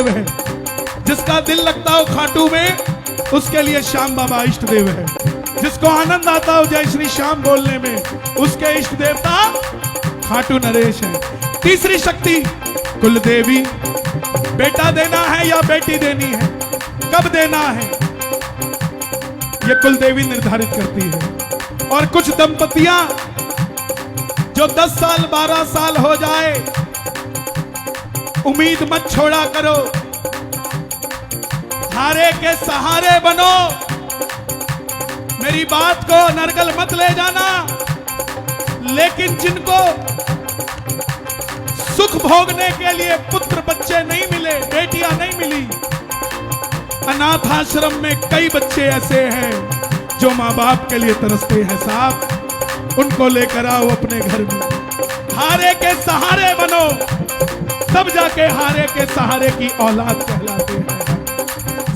देव है। जिसका दिल लगता हो खाटू में, उसके लिए श्याम बाबा इष्ट देव है। जिसको आनंद आता हो जय श्री श्याम बोलने में, उसके इष्ट देवता खाटू नरेश है। तीसरी शक्ति कुल देवी। बेटा देना है या बेटी देनी है, कब देना है, ये कुल देवी निर्धारित करती है। और कुछ दंपतियां जो 10 साल 12 साल हो जाए, उम्मीद मत छोड़ा करो, हारे के सहारे बनो। मेरी बात को नरगल मत ले जाना, लेकिन जिनको सुख भोगने के लिए पुत्र बच्चे नहीं मिले, बेटियां नहीं मिली, अनाथ आश्रम में कई बच्चे ऐसे हैं जो माँ बाप के लिए तरसते हैं साहब, उनको लेकर आओ अपने घर में। हारे के सहारे बनो, तब जाके हारे के सहारे की औलाद कहलाते हैं।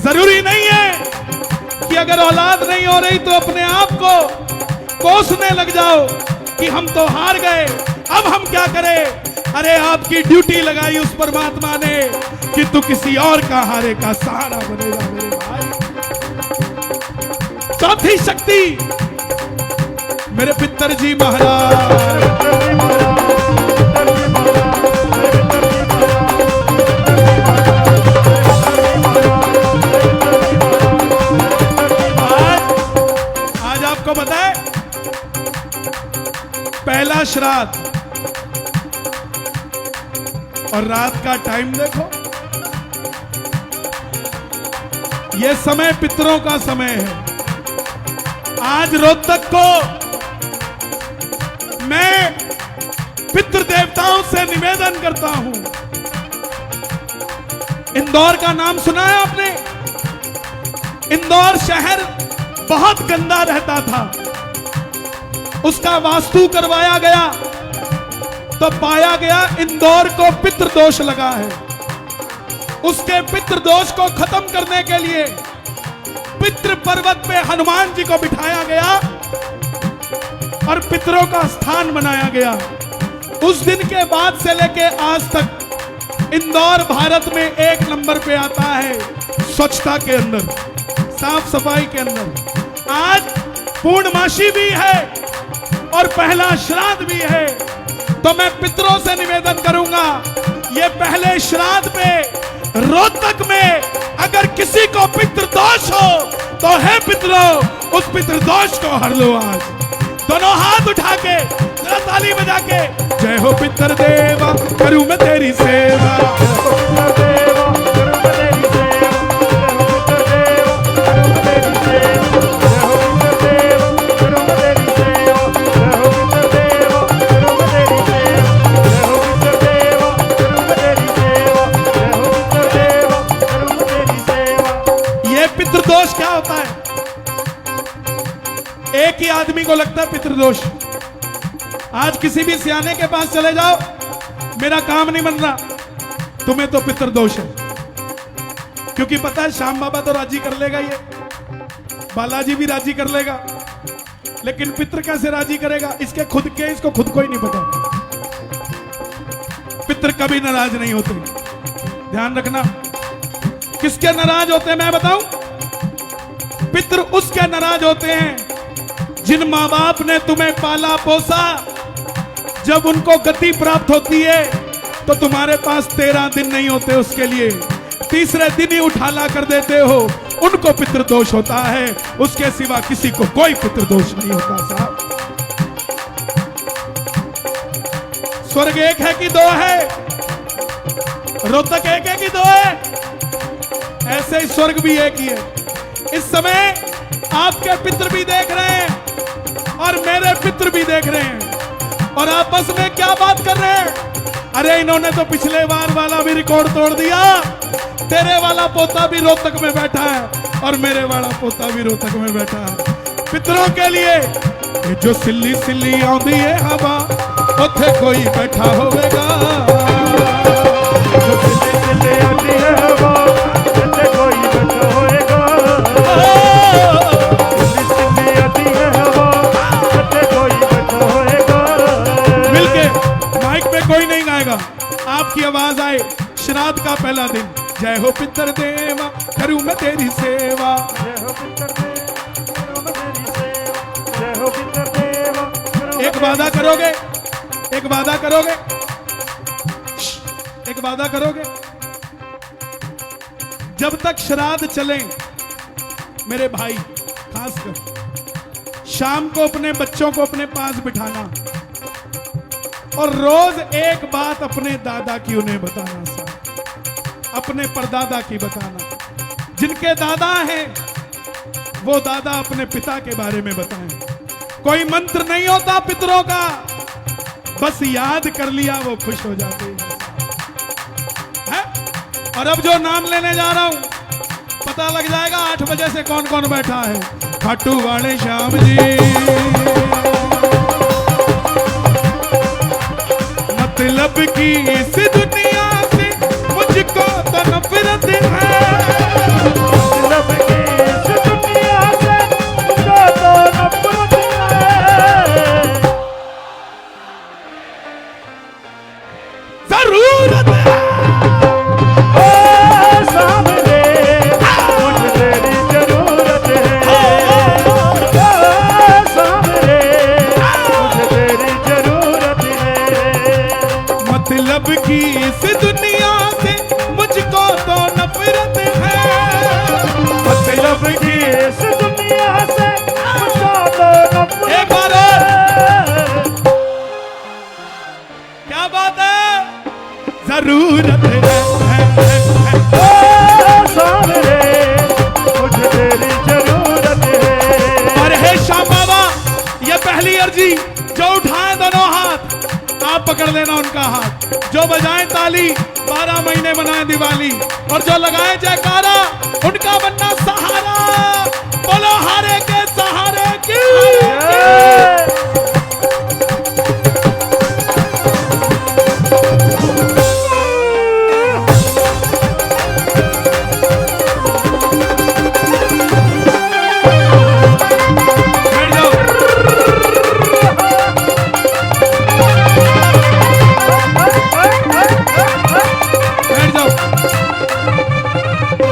जरूरी नहीं है कि अगर औलाद नहीं हो रही तो अपने आप को कोसने लग जाओ कि हम तो हार गए, अब हम क्या करें। अरे आपकी ड्यूटी लगाई उस परमात्मा ने कि तू किसी और का हारे का सहारा बनेगा मेरे भाई। चौथी शक्ति मेरे पितर जी महाराज। आज आपको बताए पहला श्राद्ध, और रात का टाइम देखो, यह समय पितरों का समय है। आज रोहतक को मैं पितृ देवताओं से निवेदन करता हूं। इंदौर का नाम सुना है आपने? इंदौर शहर बहुत गंदा रहता था, उसका वास्तु करवाया गया तो पाया गया इंदौर को पितृदोष लगा है। उसके पितृदोष को खत्म करने के लिए पितृ पर्वत पे हनुमान जी को बिठाया गया और पितरों का स्थान बनाया गया। उस दिन के बाद से लेके आज तक इंदौर भारत में 1 नंबर पे आता है स्वच्छता के अंदर, साफ सफाई के अंदर। आज पूर्णमासी भी है और पहला श्राद्ध भी है, तो मैं पितरों से निवेदन करूंगा, ये पहले श्राद्ध पे रोहतक में अगर किसी को पितृदोष हो तो है पितरों, उस पितृदोष को हर लो। आज दोनों हाथ उठा के जरा ताली बजा के, जय हो पितर देवा करूं मैं तेरी सेवा। पितृदोष क्या होता है? एक ही आदमी को लगता है पितृदोष। आज किसी भी सियाने के पास चले जाओ, मेरा काम नहीं बन रहा, तुम्हें तो पितृदोष है। क्योंकि पता है श्याम बाबा तो राजी कर लेगा, ये बालाजी भी राजी कर लेगा, लेकिन पितृ कैसे राजी करेगा? इसके खुद के, इसको खुद को ही नहीं पता। पितृ कभी नाराज नहीं होते, ध्यान रखना। किसके नाराज होते हैं मैं बताऊं? पितृ उसके नाराज होते हैं जिन माँ बाप ने तुम्हें पाला पोसा। जब उनको गति प्राप्त होती है तो तुम्हारे पास 13 दिन नहीं होते उसके लिए, तीसरे दिन ही उठाला कर देते हो, उनको पितृदोष होता है। उसके सिवा किसी को कोई पितृदोष नहीं होता साहब। स्वर्ग एक है कि 2 है? रोहतक एक है कि 2 है? ऐसे ही स्वर्ग भी एक ही है। इस समय आपके पितृ भी देख रहे हैं और मेरे पितृ भी देख रहे हैं, और आपस में क्या बात कर रहे हैं? अरे इन्होंने तो पिछले बार वाला भी रिकॉर्ड तोड़ दिया, तेरे वाला पोता भी रोहतक में बैठा है और मेरे वाला पोता भी रोहतक में बैठा है। पितरों के लिए ये जो सिल्ली सिल्ली आंदी है हवा, उथे कोई बैठा होगा। मिलके माइक पे कोई नहीं गाएगा, आपकी आवाज आए। श्राद्ध का पहला दिन जय हो पितृदेवा करूं मैं तेरी सेवा। जय हो पितृदेव करूं मैं तेरी सेवा। जय हो पितृदेव करूं मैं एक वादा करोगे, एक वादा करोगे, एक वादा करोगे, जब तक श्राद्ध चले मेरे भाई, खासकर शाम को अपने बच्चों को अपने पास बिठाना और रोज एक बात अपने दादा की उन्हें बताना, साहब अपने परदादा की बताना। जिनके दादा हैं वो दादा अपने पिता के बारे में बताएं। कोई मंत्र नहीं होता पितरों का, बस याद कर लिया वो खुश हो जाते हैं। और अब जो नाम लेने जा रहा हूं पता लग जाएगा 8 बजे से कौन कौन बैठा है। खाटू वाले श्याम जी, मतलब की इस दुनिया से मुझको तो नफरत है। मतलब की इस दुनिया से मुझको तो नफरत है। जरूरत है सामने मुझे तेरी जरूरत है। सामने मुझे तेरी जरूरत है। मतलब की इस दुनिया से मुझको तो नफरत है। मतलब की इस दुनिया से मुझको तो नफरत एक बार और, क्या बात है, जरूरत है। सामने मुझे तेरी जरूरत है। और हे श्याम बाबा, ये पहली अर्जी, जो उठाए दोनों हाथ आप पकड़ लेना उनका हाथ, जो बजाए ताली 12 महीने बनाए दिवाली, और जो लगाए जयकारा उनका बनना सहारा। बोलो हारे के सहारे की।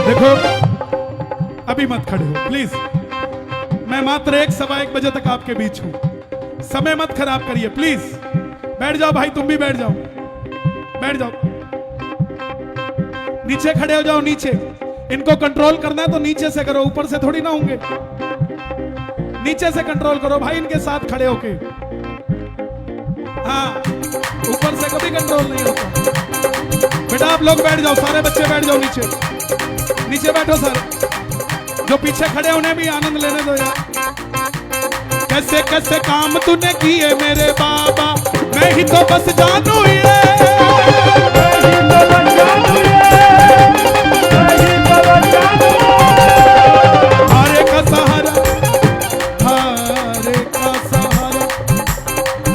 देखो अभी मत खड़े हो प्लीज, मैं मात्र 1-1:15 बजे तक आपके बीच हूं, समय मत खराब करिए प्लीज। बैठ जाओ भाई, तुम भी बैठ जाओ, बैठ जाओ, नीचे खड़े हो जाओ। नीचे इनको कंट्रोल करना है तो नीचे से करो, ऊपर से थोड़ी ना होंगे। नीचे से कंट्रोल करो भाई, इनके साथ खड़े होके। हाँ, ऊपर से कभी कंट्रोल नहीं होता। बेटा आप लोग बैठ जाओ, सारे बच्चे बैठ जाओ नीचे, नीचे बैठो सर। जो पीछे खड़े उन्हें भी आनंद लेने दो यार। कैसे कैसे काम तूने किए मेरे बाबा, मैं ही तो बस जानू ये। हारे का सहारा, हारे का सहारा,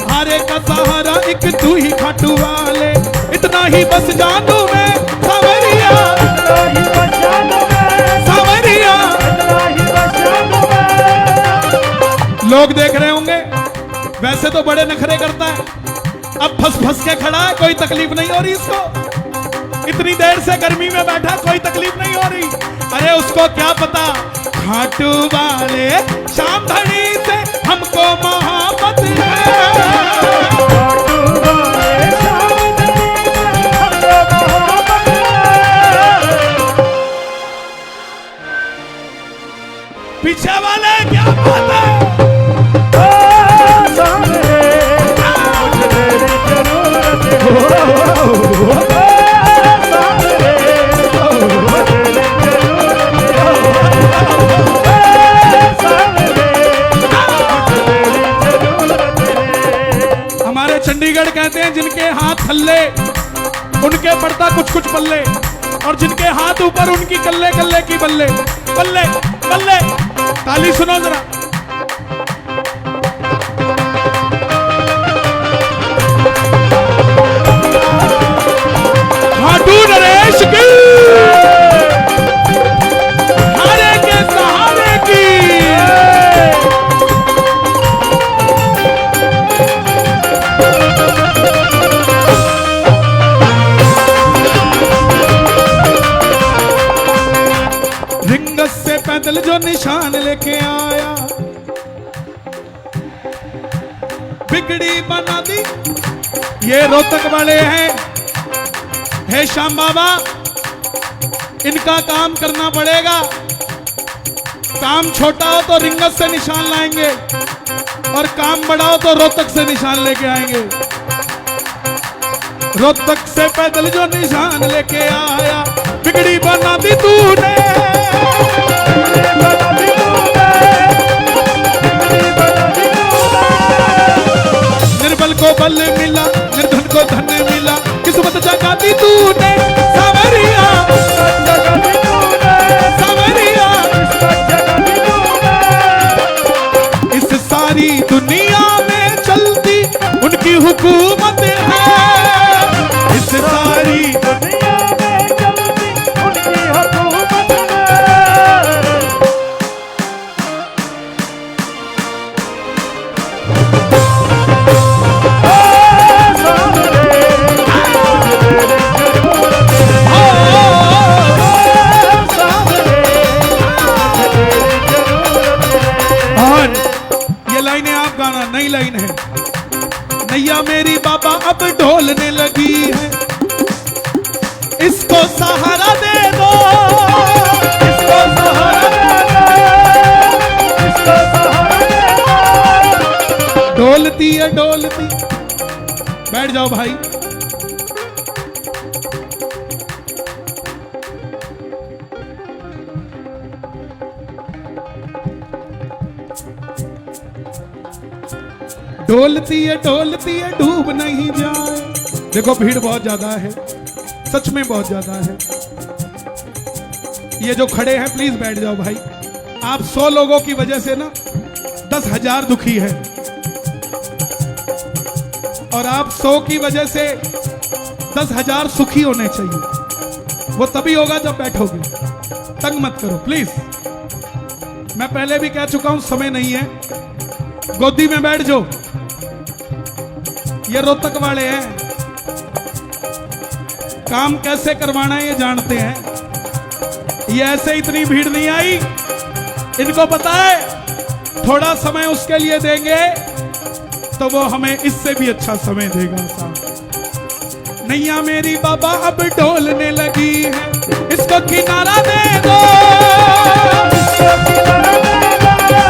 हारे का सहारा एक तू ही खाटू वाले, इतना ही बस जानू मैं सावरिया। सावरिया लोग देख रहे होंगे, वैसे तो बड़े नखरे करता है, अब फंस फंस के खड़ा है, कोई तकलीफ नहीं हो रही इसको। इतनी देर से गर्मी में बैठा, कोई तकलीफ नहीं हो रही। अरे उसको क्या पता, खाटू वाले शाम घड़ी से हमको मोहब्बत है। पीछे वाले क्या बात है। मुझे तेरी जरूरत है। हमारे चंडीगढ़ कहते हैं जिनके हाथ थल्ले उनके पड़ता कुछ कुछ पल्ले, और जिनके हाथ ऊपर उनकी कल्ले कल्ले की बल्ले बल्ले बल्ले। ताली सुनो जरा। खाटू नरेश की, हारे के सहारे की। पैदल जो निशान लेके आया, बिगड़ी बना दी। ये रोहतक वाले हैं, हे श्याम बाबा, इनका काम करना पड़ेगा। काम छोटा हो तो रिंगत से निशान लाएंगे, और काम बड़ा हो तो रोहतक से निशान लेके आएंगे। रोहतक से पैदल जो निशान लेके आया, बिगड़ी बना दी तूने, निर्बल को बल मिला, निर्धन को धन मिला, किस्मत जगा दी तूने सावरिया, सावरिया। इस सारी दुनिया में चलती उनकी हुकूमत है, इस सारी दुनिया में चलती उनकी हुकूमत है। लाइनें आप गाना, नई लाइन है। नैया मेरी बाबा अब ढोलने लगी है, इसको सहारा दे दो, इसको सहारा दे दो, इसको सहारा दे दो। ढोलती है ढोलती, बैठ जाओ भाई। ढोलती है डूब नहीं जाए। देखो भीड़ बहुत ज्यादा है, सच में बहुत ज्यादा है। ये जो खड़े हैं प्लीज बैठ जाओ भाई। आप 100 लोगों की वजह से ना 10,000 दुखी है, और आप 100 की वजह से 10,000 सुखी होने चाहिए। वो तभी होगा जब बैठोगे। तंग मत करो प्लीज। मैं पहले भी कह चुका हूं, समय नहीं है, गोदी में बैठ जाओ। ये रोहतक वाले हैं, काम कैसे करवाना है ये जानते हैं। ये ऐसे इतनी भीड़ नहीं आई, इनको पता है थोड़ा समय उसके लिए देंगे तो वो हमें इससे भी अच्छा समय देगा साहब। नैया मेरी बाबा अब ढोलने लगी है, इसको किनारा दे दो, इसको किनारा दे दो,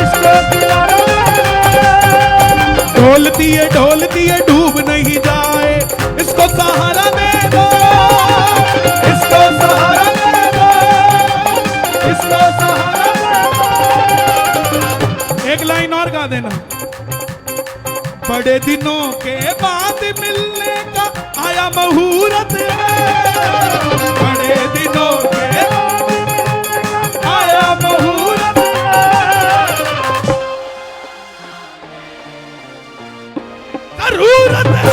इसको किनारा दे दो। ढोलती है डूब नहीं जाए, इसको सहारा दे दो, इसको सहारा दे दो, इसको सहारा दे दो। एक लाइन और गा देना। बड़े दिनों के बाद मिलने का आया मुहूर्त है, बड़े दिनों के बाद आया मुहूर्त है, जरूरत है।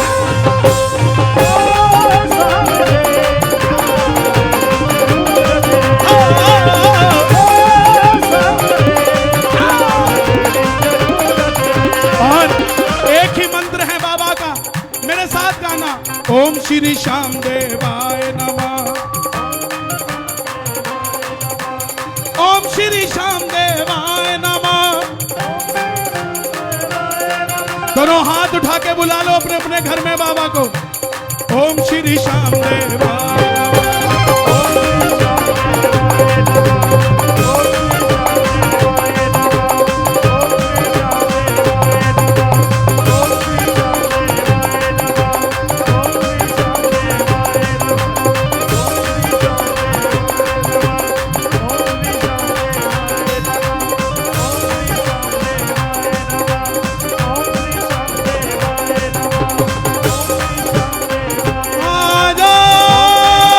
और एक ही मंत्र है बाबा का, मेरे साथ गाना। ओम श्री श्याम देवाय नमः, ओम श्री श्याम देवाय नमः। दोनों हाथ उठा के बुला लो अपने अपने घर में बाबा को। ओम श्री श्याम देवाय आ जाओ।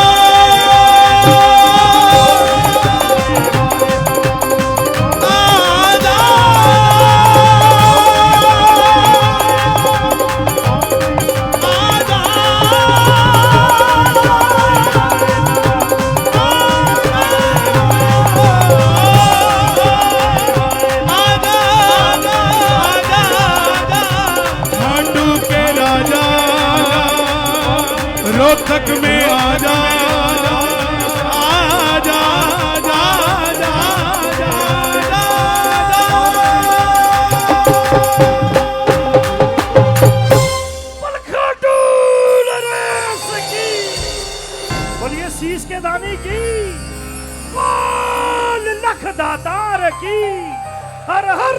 शीश के दानी की, बोल लख दातार की, हर हर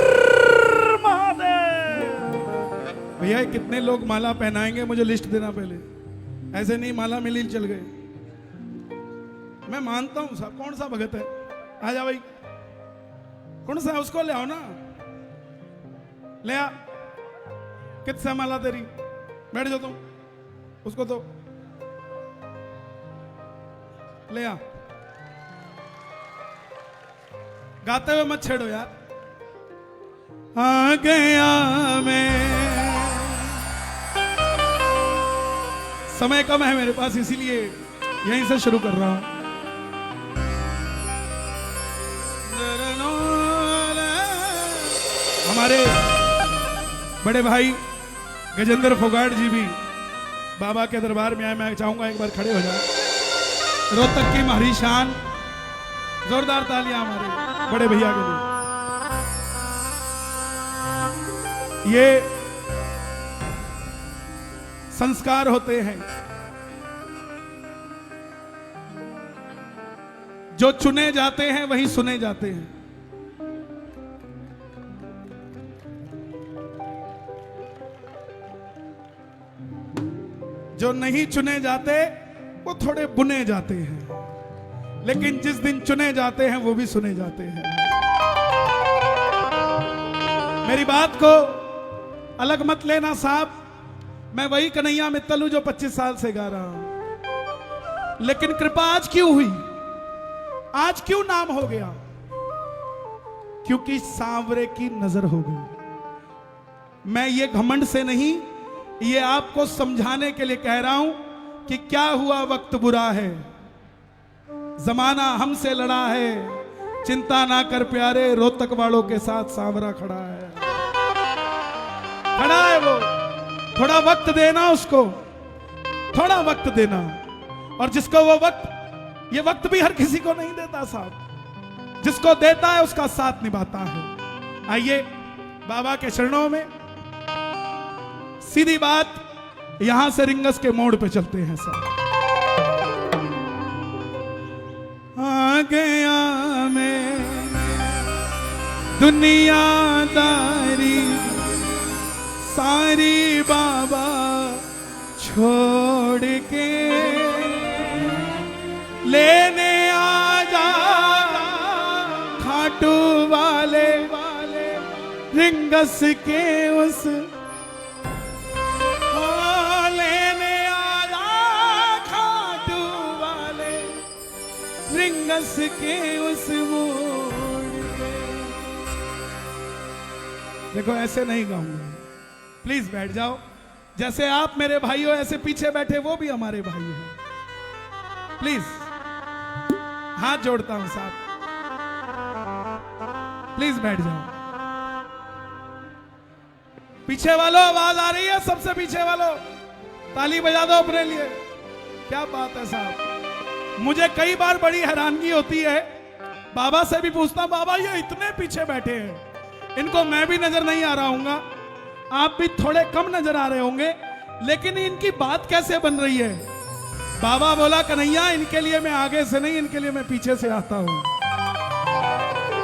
महादेव। भैया कितने लोग माला पहनाएंगे मुझे लिस्ट देना पहले, ऐसे नहीं माला मिली चल गए। मैं मानता हूं साहब, कौन सा भगत है, आ जा भाई, कौन सा है उसको ले आओ ना, ले आ। कितना माला तेरी, बैठ जाओ तुम, उसको तो ले आ। गाते हुए मत छेड़ो यार। आ गया मैं, समय कम है मेरे पास इसीलिए यहीं से शुरू कर रहा हूं। हमारे बड़े भाई गजेंद्र फोगाट जी भी बाबा के दरबार में आए, मैं चाहूंगा एक बार खड़े हो जाए। रोहतक की हमारी शान, जोरदार तालियां हमारे बड़े भैया के लिए। ये संस्कार होते हैं जो चुने जाते हैं वही सुने जाते हैं। जो नहीं चुने जाते वो थोड़े बुने जाते हैं, लेकिन जिस दिन चुने जाते हैं वो भी सुने जाते हैं। मेरी बात को अलग मत लेना साहब, मैं वही कन्हैया मित्तल हूं जो 25 साल से गा रहा हूं, लेकिन कृपा आज क्यों हुई, आज क्यों नाम हो गया, क्योंकि सांवरे की नजर हो गई। मैं ये घमंड से नहीं, ये आपको समझाने के लिए कह रहा हूं कि क्या हुआ, वक्त बुरा है, जमाना हमसे लड़ा है, चिंता ना कर प्यारे, रोहतक वालों के साथ सांवरा खड़ा है, खड़ा है वो। थोड़ा वक्त देना उसको, थोड़ा वक्त देना। और जिसको वो वक्त, ये वक्त भी हर किसी को नहीं देता साहब, जिसको देता है उसका साथ निभाता है। आइए बाबा के चरणों में, सीधी बात यहां से रिंगस के मोड़ पे चलते हैं साहब। आ गया मैं दुनियादारी सारी बाबा छोड़ के, लेने आ जा खाटू वाले रिंगस के उस, लेने आ जा खाटू वाले रिंगस के उस मोड़ पे। देखो ऐसे नहीं गाऊंगा, प्लीज बैठ जाओ। जैसे आप मेरे भाई हो, ऐसे पीछे बैठे वो भी हमारे भाई हैं। प्लीज हाथ जोड़ता हूं साहब, प्लीज बैठ जाओ। पीछे वालों आवाज आ रही है, सबसे पीछे वालों ताली बजा दो अपने लिए। क्या बात है साहब, मुझे कई बार बड़ी हैरानगी होती है, बाबा से भी पूछता हूं, बाबा ये इतने पीछे बैठे हैं, इनको मैं भी नजर नहीं आ रहा हूंगा, आप भी थोड़े कम नजर आ रहे होंगे, लेकिन इनकी बात कैसे बन रही है। बाबा बोला कन्हैया इनके लिए मैं आगे से नहीं, इनके लिए मैं पीछे से आता हूं।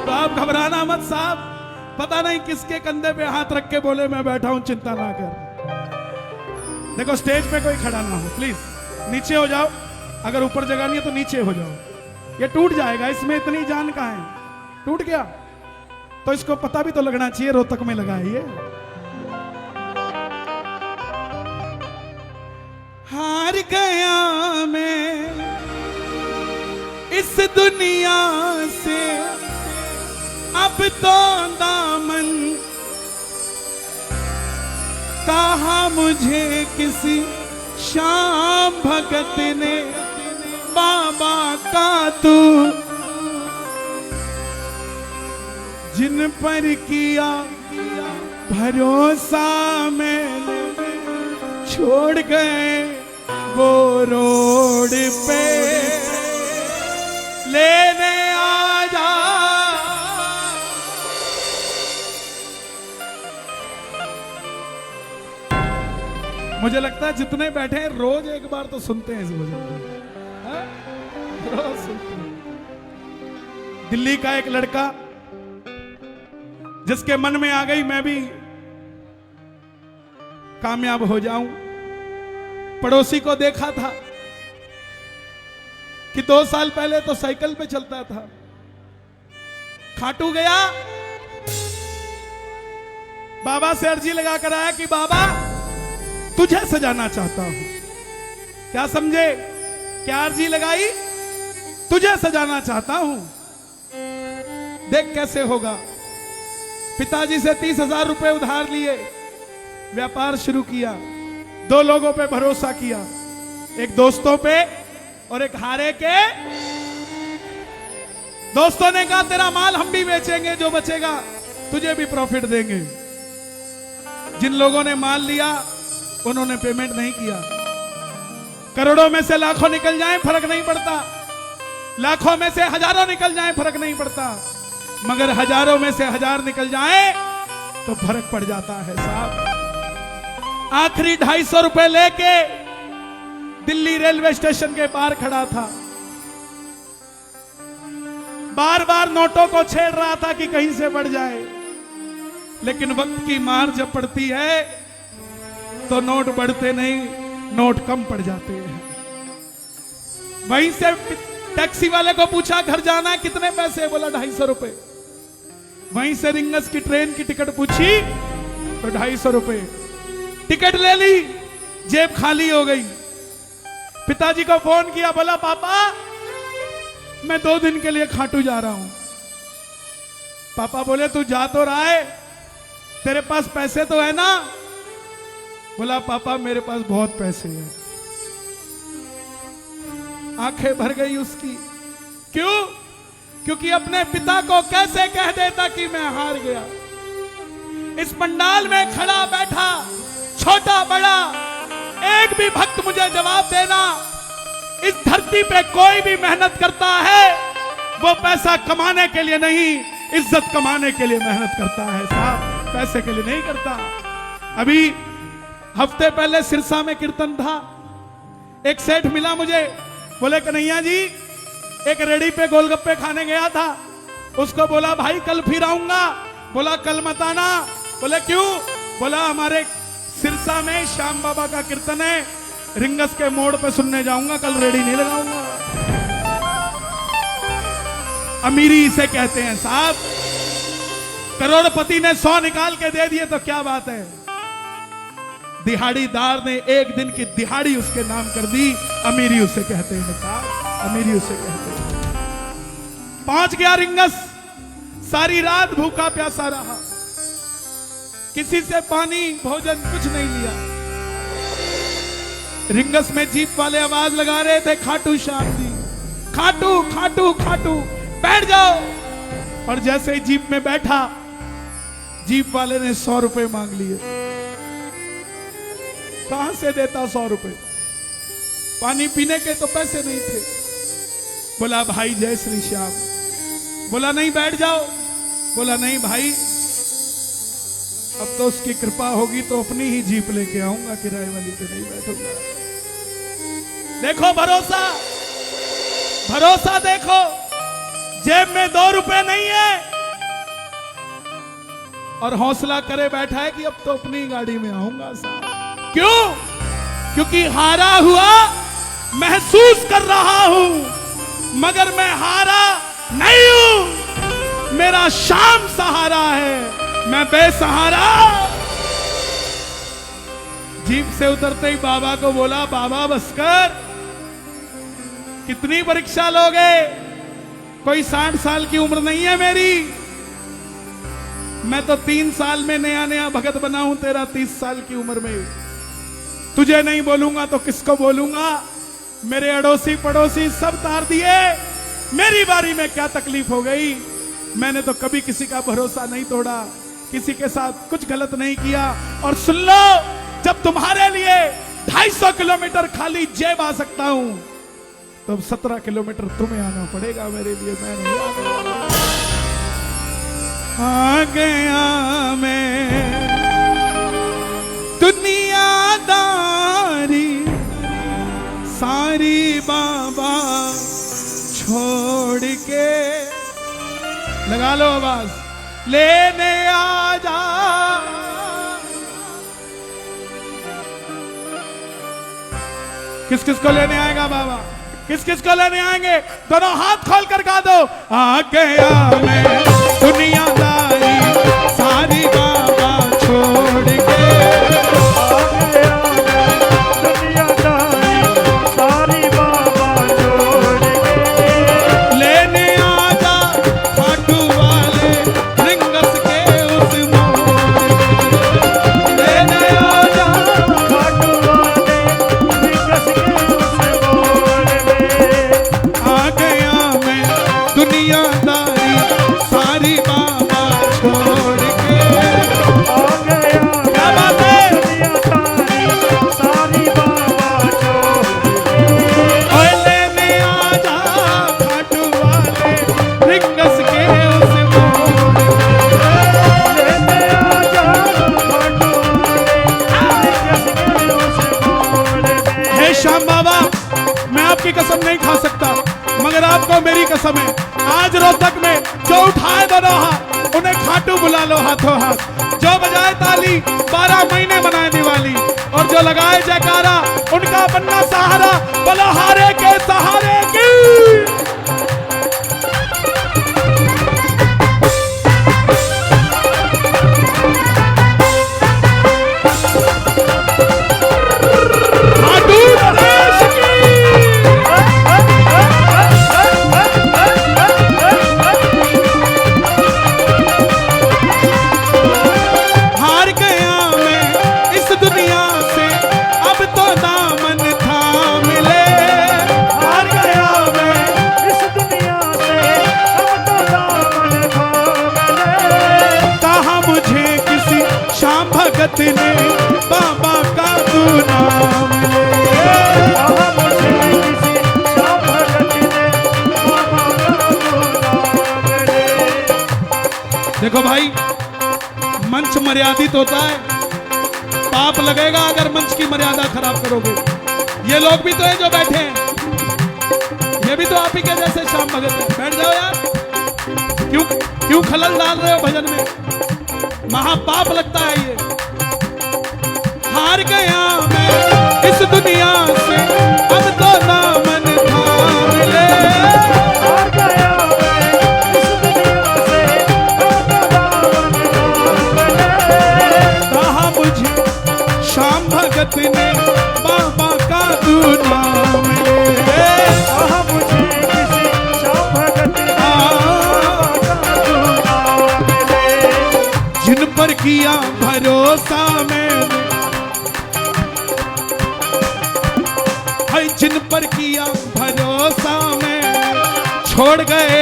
तो आप घबराना मत साहब, पता नहीं किसके कंधे पे हाथ रख के बोले मैं बैठा हूं, चिंता ना कर। देखो स्टेज पे कोई खड़ा ना हो, प्लीज नीचे हो जाओ, अगर ऊपर जगह नहीं है तो नीचे हो जाओ। ये टूट जाएगा, इसमें इतनी जान कहां है, टूट गया तो इसको पता भी तो लगना चाहिए रोहतक में लगा है ये। हार गया मैं इस दुनिया से, अब तो दामन कहा मुझे किसी शाम भगत ने, बाबा का तू जिन पर किया भरोसा मैंने, छोड़ गए वो रोड पे, लेने आ जा। मुझे लगता है जितने बैठे हैं रोज एक बार तो सुनते हैं इस भजन को। रोज सुनते हैं। दिल्ली का एक लड़का जिसके मन में आ गई मैं भी कामयाब हो जाऊं, पड़ोसी को देखा था कि 2 साल पहले तो साइकिल पे चलता था, खाटू गया, बाबा से अर्जी लगा कर आया कि बाबा तुझे सजाना चाहता हूं। क्या समझे? क्या अर्जी लगाई? तुझे सजाना चाहता हूं, देख कैसे होगा। पिताजी से 30,000 रुपए उधार लिए, व्यापार शुरू किया, 2 लोगों पे भरोसा किया, एक दोस्तों पे और एक हारे के। दोस्तों ने कहा तेरा माल हम भी बेचेंगे, जो बचेगा तुझे भी प्रॉफिट देंगे। जिन लोगों ने माल लिया उन्होंने पेमेंट नहीं किया। करोड़ों में से लाखों निकल जाएं फर्क नहीं पड़ता, लाखों में से हजारों निकल जाएं फर्क नहीं पड़ता, मगर हजारों में से 1000 निकल जाएं तो फर्क पड़ जाता है साहब। आखिरी 250 रुपए लेके दिल्ली रेलवे स्टेशन के पार खड़ा था, बार बार नोटों को छेड़ रहा था कि कहीं से बढ़ जाए, लेकिन वक्त की मार जब पड़ती है तो नोट बढ़ते नहीं, नोट कम पड़ जाते हैं। वहीं से टैक्सी वाले को पूछा घर जाना है कितने पैसे, बोला 250 रुपए। वहीं से रिंगस की ट्रेन की टिकट पूछी तो 250 रुपए, टिकट ले ली, जेब खाली हो गई। पिताजी को फोन किया, बोला पापा मैं 2 दिन के लिए खाटू जा रहा हूं। पापा बोले तू जा तो रहा है, तेरे पास पैसे तो है ना? बोला पापा मेरे पास बहुत पैसे हैं। आंखें भर गई उसकी। क्यों? क्योंकि अपने पिता को कैसे कह देता कि मैं हार गया। इस पंडाल में खड़ा बैठा छोटा बड़ा एक भी भक्त मुझे जवाब देना, इस धरती पे कोई भी मेहनत करता है वो पैसा कमाने के लिए नहीं, इज्जत कमाने के लिए मेहनत करता है साहब, पैसे के लिए नहीं करता। अभी हफ्ते पहले सिरसा में कीर्तन था, एक सेठ मिला मुझे, बोले कन्हैया जी एक रेडी पे गोलगप्पे खाने गया था, उसको बोला भाई कल फिर आऊंगा, बोला कल मत आना। बोले क्यों? बोला हमारे सिरसा में श्याम बाबा का कीर्तन है, रिंगस के मोड़ पे सुनने जाऊंगा, कल रेडी नहीं लगाऊंगा। अमीरी इसे कहते हैं साहब। करोड़पति ने 100 निकाल के दे दिए तो क्या बात है, दिहाड़ीदार ने एक दिन की दिहाड़ी उसके नाम कर दी, अमीरी उसे कहते हैं साहब, अमीरी उसे कहते हैं। पहुंच गया रिंगस, सारी रात भूखा प्यासा रहा, किसी से पानी भोजन कुछ नहीं लिया। रिंगस में जीप वाले आवाज लगा रहे थे खाटू श्याम जी, खाटू खाटू खाटू बैठ जाओ। और जैसे ही जीप में बैठा, जीप वाले ने 100 रुपए मांग लिए। कहां से देता 100 रुपए? पानी पीने के तो पैसे नहीं थे। बोला भाई जय श्री श्याम। बोला नहीं बैठ जाओ। बोला नहीं भाई, अब तो उसकी कृपा होगी तो अपनी ही जीप लेके आऊंगा, किराए वाली पे नहीं बैठूंगा। देखो भरोसा, भरोसा देखो, जेब में 2 रुपए नहीं है और हौसला करे बैठा है कि अब तो अपनी गाड़ी में आऊंगा साहब। क्यों? क्योंकि हारा हुआ महसूस कर रहा हूं, मगर मैं हारा नहीं हूं। मेरा श्याम सहारा है, मैं बेसहारा। जीप से उतरते ही बाबा को बोला, बाबा बस कर, कितनी परीक्षा लोगे? कोई 60 साल की उम्र नहीं है मेरी, मैं तो 3 साल में नया नया भगत बना हूं, तेरा 30 साल की उम्र में। तुझे नहीं बोलूंगा तो किसको बोलूंगा? मेरे अड़ोसी पड़ोसी सब तार दिए, मेरी बारी में क्या तकलीफ हो गई? मैंने तो कभी किसी का भरोसा नहीं तोड़ा, किसी के साथ कुछ गलत नहीं किया। और सुन लो, जब तुम्हारे लिए 250 किलोमीटर खाली जेब आ सकता हूं, तो 17 किलोमीटर तुम्हें आना पड़ेगा मेरे लिए, मैं नहीं आ गया मैं दुनियादारी सारी बाबा छोड़ के, लगा लो आवाज, लेने आ जा। किस किस को लेने आएगा बाबा? किस किस को लेने आएंगे? दोनों हाथ खोल कर गा दो। आ गया मैं दुनियादारी सारी बाबा छोड़ के, आ गया मैं दुनियादारी सारी बाबा छोड़ के, लेने आ जा खाटू वाले रिंगस के उस मोड़ के, लेने आ जा। खाटू वाले रिंगस के उस मोड़ में, आ गया मैं दुनियादारी सारी बाबा छोड़ के। आ गया क्या बात है? दुनियादारी सारी बाबा छोड़ के, ओए लेने आ जा खाटू वाले रिंगस के उस मोड़ के। लेने आ जा खाटू वाले रिंगस के उस मोड़ में। हे श्याम बाबा, मैं आपकी कसम नहीं खा सकता, मगर आपको मेरी कसम है, आज रोहतक में जो उठाए दोनों हाथ उन्हें खाटू बुला लो हाथों हाथ, जो बजाए ताली 12 महीने मनाए दिवाली, और जो लगाए जयकारा उनका बनना सहारा, बलहारे के सहारे की। खाटू नरेश की। हार गया मैं इस दुनिया से, अब तो दामन थाम ले। हार गया मैं इस दुनिया से, अब तो दामन थाम ले। कहा मुझे किसी श्याम भगत ने बाबा का तू नाम ले। कहा मुझे किसी श्याम भगत ने बाबा का तू नाम ले। देखो भाई, मंच मर्यादित होता है, पाप लगेगा अगर मंच की मर्यादा खराब करोगे। ये लोग भी तो हैं जो बैठे हैं, ये भी तो आप ही के जैसे श्याम भगत हैं। बैठ जाओ यार, क्यों खलल डाल रहे हो भजन में? महापाप लगता है ये। हार गया मैं इस दुनिया से, अब तो दामन थाम ले। हार गया मैं इस दुनिया से, अब तो दामन थाम ले। कहा मुझे श्याम भगत ने बाबा का तू नाम ले। कहा मुझे किसी श्याम भगत ने बाबा का तू नाम ले। जिन पर किया भरोसा मैंने, हाय जिन पर किया भरोसा मैंने, छोड़ गए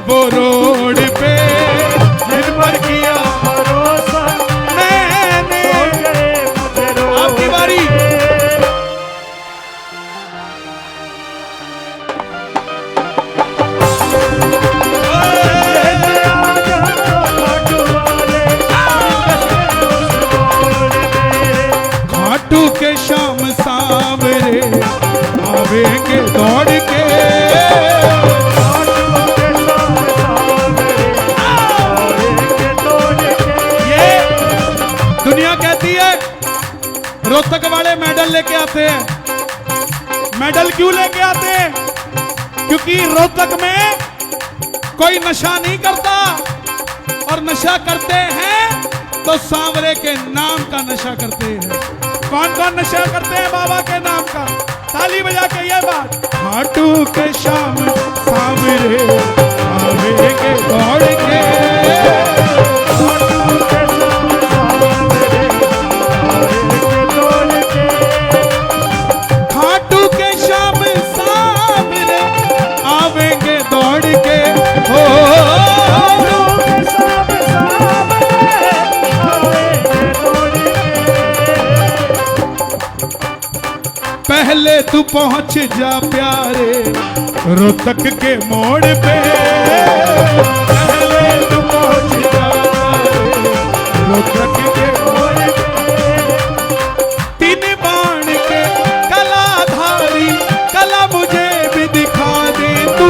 वो रोड पे। जिन पर किया भरोसा मैंने, छोड़ गए मुझे रोड आपकी बारी। पे। लेने आ जा खाटू वाले रिंगस के उस मोड़ में। घाटू के शाम सावरे आवेंगे दौड़ के। खाटू के साथ सावरे आवेंगे दौड़ के। ये दुनिया कहती है रोहतक वाले मेडल लेके आते हैं। मेडल क्यों लेके आते हैं? क्योंकि रोहतक में कोई नशा नहीं करता, और नशा करते हैं तो सांवरे के नाम का नशा करते हैं। कौन कौन नशा करते हैं बाबा के नाम का? ताली बजा के ये बात। खाटू के शाम सांवरे आवेंगे दौड़ के। खाटू के साथ सावरे आवेंगे दौड़ के। खाटू के शाम सामने आवेंगे दौड़ के। हो खाटू के साथ सावरे आवेंगे दौड़ के। पहले तू पहुंच जा प्यारे रोहतक के मोड़ पे। पहले तू पहुंच जा प्यारे रोहतक के मोड़ पे। तीन बाण के कलाधारी कला मुझे भी दिखा दे तू।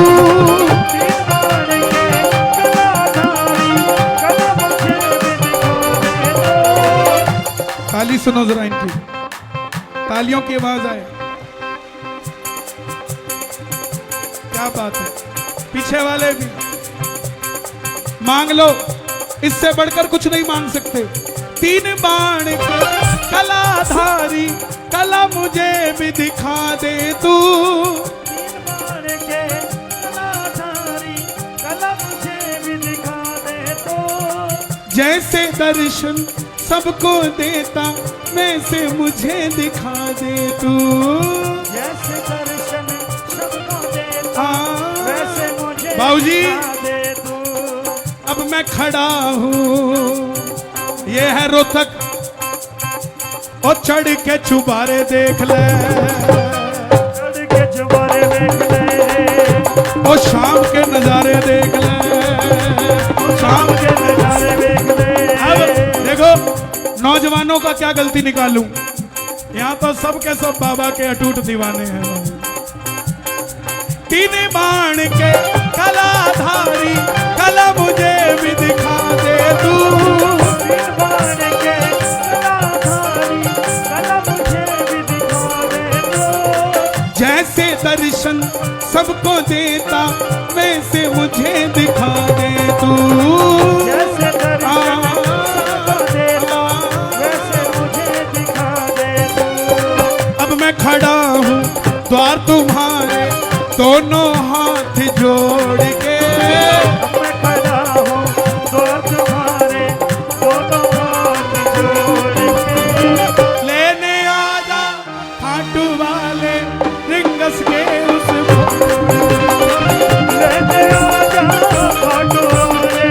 सुनो जरा इनकी तालियों की आवाज आए। क्या बात है, पीछे वाले भी मांग लो, इससे बढ़कर कुछ नहीं मांग सकते। तीन बाण के कलाधारी कला मुझे भी दिखा दे तू, जैसे दर्शन सबको देता वैसे मुझे दिखा दे तू, जैसे दर्शन सबको देता वैसे मुझे बाबूजी दिखा दे तू। अब मैं खड़ा हूँ, ये है रोहतक, और चढ़ के चुबारे देख ले, चढ़ के चुबारे देख ले, और शाम के नजारे देख ले, शाम के नजारे देख ले। अब देखो नौजवानों का क्या गलती निकालूं, यहाँ तो सब के सब बाबा के अटूट दीवाने हैं। तीन बाण के कलाधारी कला मुझे भी दिखा दे तू, तीन बाण के कलाधारी कला मुझे भी दिखा दे तू, जैसे दर्शन सबको देता वैसे मुझे दिखा दे तू, जैसे दर्शन सबको देता वैसे मुझे दिखा दे तू। अब मैं खड़ा हूँ द्वार तुम्हारे दोनों हाथ जोड़ के, अब मैं खड़ा हूँ द्वार तुम्हारे दोनों हाथ जोड़ के, लेने आजा खाटू वाले रिंगस के उस लेने आजा खाटू वाले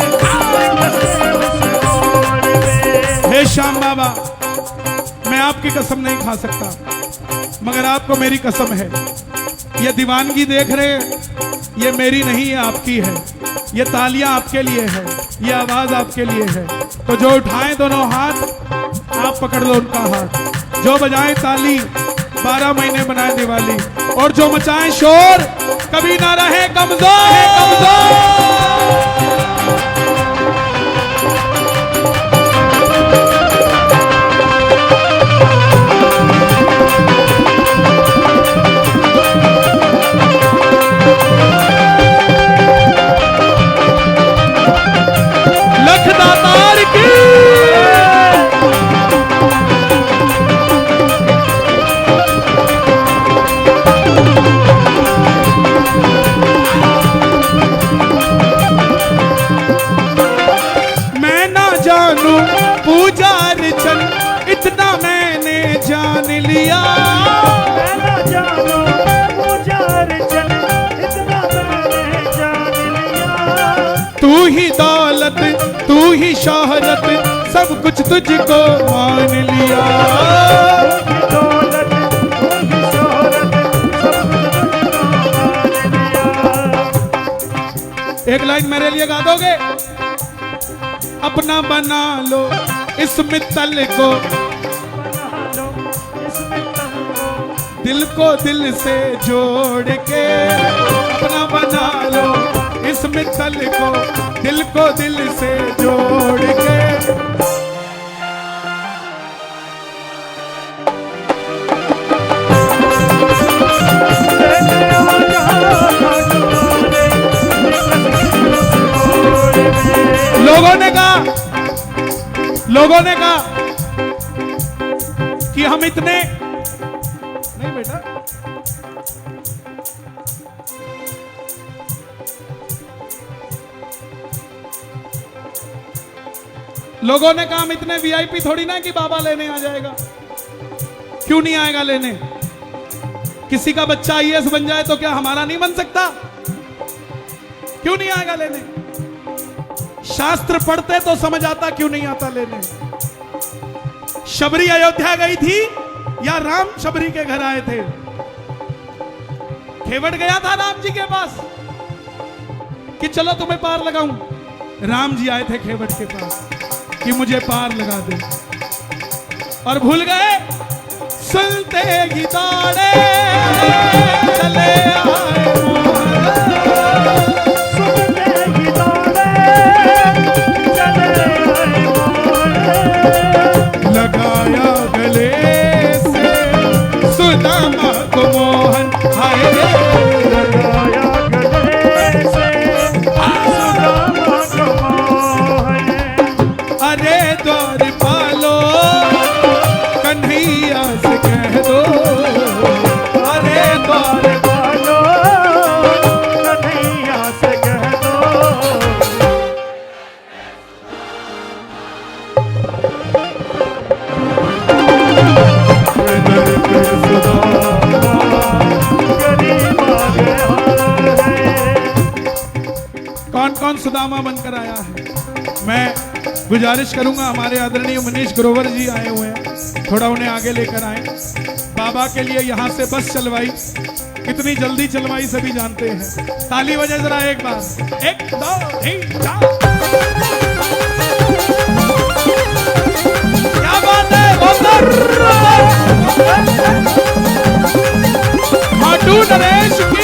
रिंगस के उस मोड़ पे। हे श्याम बाबा, मैं आपकी कसम नहीं खा सकता, मगर आपको मेरी कसम है, ये दीवानगी देख रहे हैं, ये मेरी नहीं है, आपकी है। ये तालियां आपके लिए है, ये आवाज आपके लिए है। तो जो उठाएं दोनों हाथ, आप पकड़ लो उनका हाथ, जो बजाएं ताली 12 महीने बनाए दिवाली, और जो मचाएं शोर कभी ना रहे कमजोर, कमजोर। लखदातार की मैं ना जानू पूजा अर्चन, इतना मैंने जान लिया, मैं ना जानू पूजा अर्चन, इतना मैंने जान लिया, तू ही दौलत तू ही शोहरत सब कुछ तुझको मान लिया, दौलत तू ही शोहरत सब कुछ तुझको मान लिया। एक लाइन मेरे लिए गा दोगे? अपना बना लो इस मित्तल को, बना लो इस मित्तल को, दिल को दिल से जोड़ के, अपना बना लो इस मित्तल को, दिल को दिल से जोड़ के। लेने आजा खाटू वाले रिंगस के उस मोड़ पे। लोगों ने कहा कि हम इतने नहीं बेटा, लोगों ने कहा हम इतने वीआईपी थोड़ी ना कि बाबा लेने आ जाएगा। क्यों नहीं आएगा लेने? किसी का बच्चा आईएएस बन जाए तो क्या हमारा नहीं बन सकता? क्यों नहीं आएगा लेने? शास्त्र पढ़ते तो समझ आता, क्यों नहीं आता लेने? शबरी अयोध्या गई थी या राम शबरी के घर आए थे? खेवड़ गया था राम जी के पास कि चलो तुम्हें पार लगाऊं। राम जी आए थे खेवड़ के पास कि मुझे पार लगा दे, और भूल गए सुनते ही दौड़े चले आए सुनते ही दौड़े चले आए मोड़, लगाया गले कौन कौन सुदामा बनकर आया है। मैं गुजारिश करूंगा, हमारे आदरणीय मनीष ग्रोवर जी आए हुए हैं, थोड़ा उन्हें आगे लेकर आए। बाबा के लिए यहाँ से बस चलवाई, कितनी जल्दी चलवाई सभी जानते हैं। ताली बजे जरा एक बार, 1 2 3 4। क्या बात है, खाटू नरेश की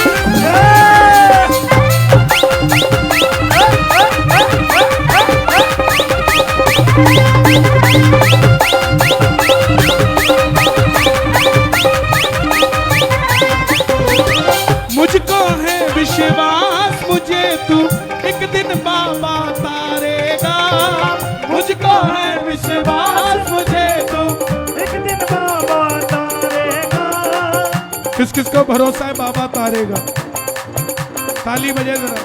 मुझको है विश्वास, मुझे तू एक दिन बाबा तारेगा। मुझको है विश्वास, मुझे तू एक दिन बाबा तारेगा। किस किस को भरोसा है बाबा तारेगा? ताली बजे जरा।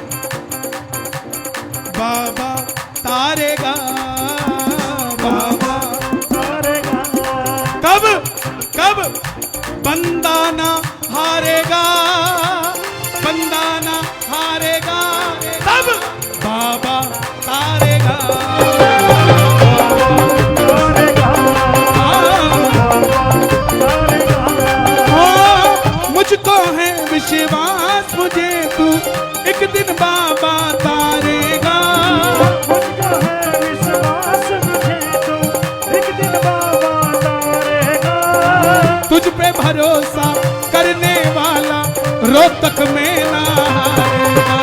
बाबा तारेगा, बाबा तारेगा। कब कब बंदा ना हारेगा, बंदा ना हारेगा, तब बाबा तारेगा। तारेगा। तारेगा। मुझको है विश्वास, मुझे तू एक दिन बाबा तारेगा। मुझको है विश्वास, मुझे तू एक दिन बाबा तारेगा। तुझ पे भरोसा करने वाला रोहतक में ना हारेगा।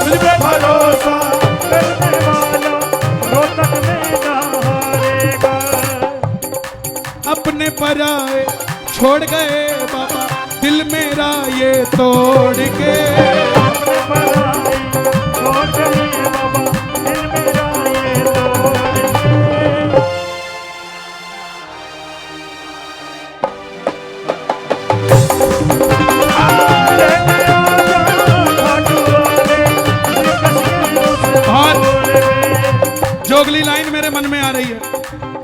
तुझ पे भरोसा करने वाला रोहतक में ना हारेगा। अपने पराए छोड़ गए बाबा, दिल मेरा ये तोड़ के। अपने पराए छोड़ गए बाबा, दिल मेरा ये तोड़ के। जोगली लाइन मेरे मन में आ रही है।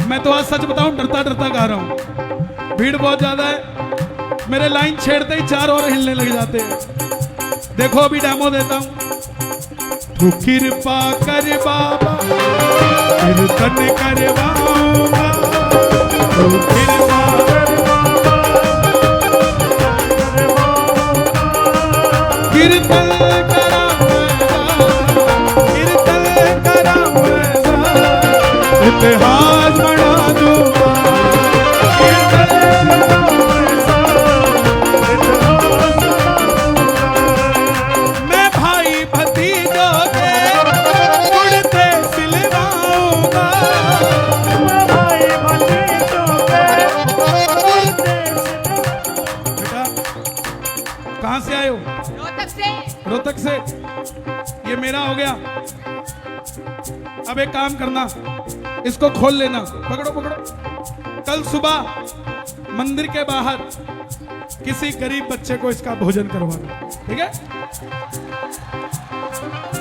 मैं तो आज सच बताऊं, डरता डरता गा रहा हूं, भीड़ बहुत ज्यादा है। मेरे लाइन छेड़ते ही चार और हिलने लग जाते हैं। देखो अभी डेमो देता हूं। तू कृपा कर बाबा, कीर्तन करवाऊंगा। तू कृपा कर बाबा, कीर्तन कराऊंगा, कीर्तन कराऊंगा, इतिहास बना दूंगा। मैं भाई भतीजों के उड़ते सिलवाऊंगा। बेटा कहाँ से आए हो? रोहतक से। रोहतक से। ये मेरा हो गया। अब एक काम करना, इसको खोल लेना, पकड़ो पकड़ो। कल सुबह मंदिर के बाहर किसी गरीब बच्चे को इसका भोजन करवाना, ठीक है?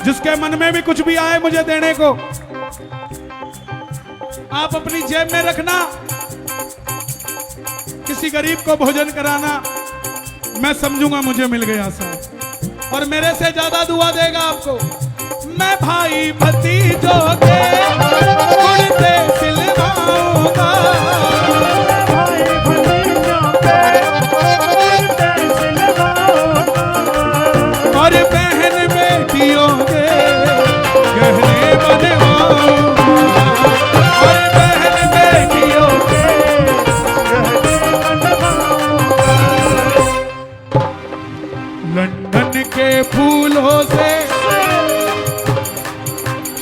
जिसके मन में भी कुछ भी आए मुझे देने को, आप अपनी जेब में रखना। किसी गरीब को भोजन कराना, मैं समझूंगा मुझे मिल गया साहब, और मेरे से ज्यादा दुआ देगा आपको। मैं भाई भतीजों के उड़ते सिलवाऊंगा। और बहन बेटियों के गहने बनवाऊंगा। और बहन बेटियों के लंदन के फूलों से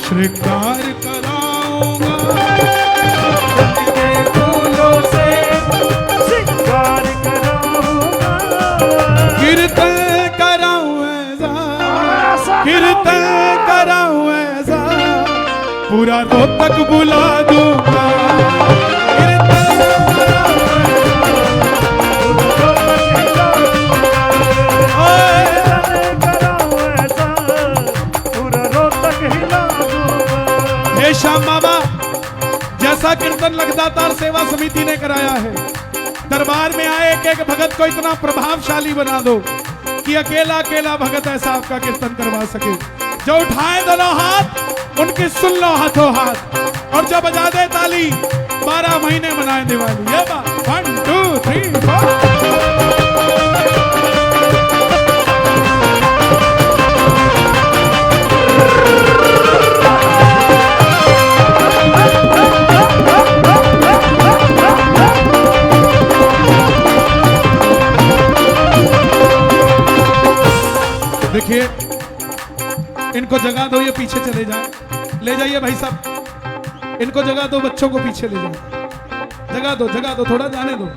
श्रृंगार कराऊंगा। लंदन के फूलों से कीर्तन कराऊं ऐसा, कीर्तन कराऊं ऐसा, पूरा रोहतक बुला दूंगा। कीर्तन कराऊं ऐसा। हे श्याम बाबा, जैसा कीर्तन लगदातार सेवा समिति ने कराया है, दरबार में आए एक एक भगत को इतना प्रभावशाली बना दो कि अकेला अकेला भगत ऐसा आपका कीर्तन करवा सके। जो उठाए दोनों हाथ उनकी सुन लो हाथों हाथ, और जो बजा दे ताली 12 महीने मनाए दिवाली। ये बात 1 2 3 4। देखिए इनको जगह दो, ये पीछे चले जाए। ले जाइए भाई साहब, इनको जगह दो, बच्चों को पीछे ले जाओ। जगह दो, थोड़ा जाने दो।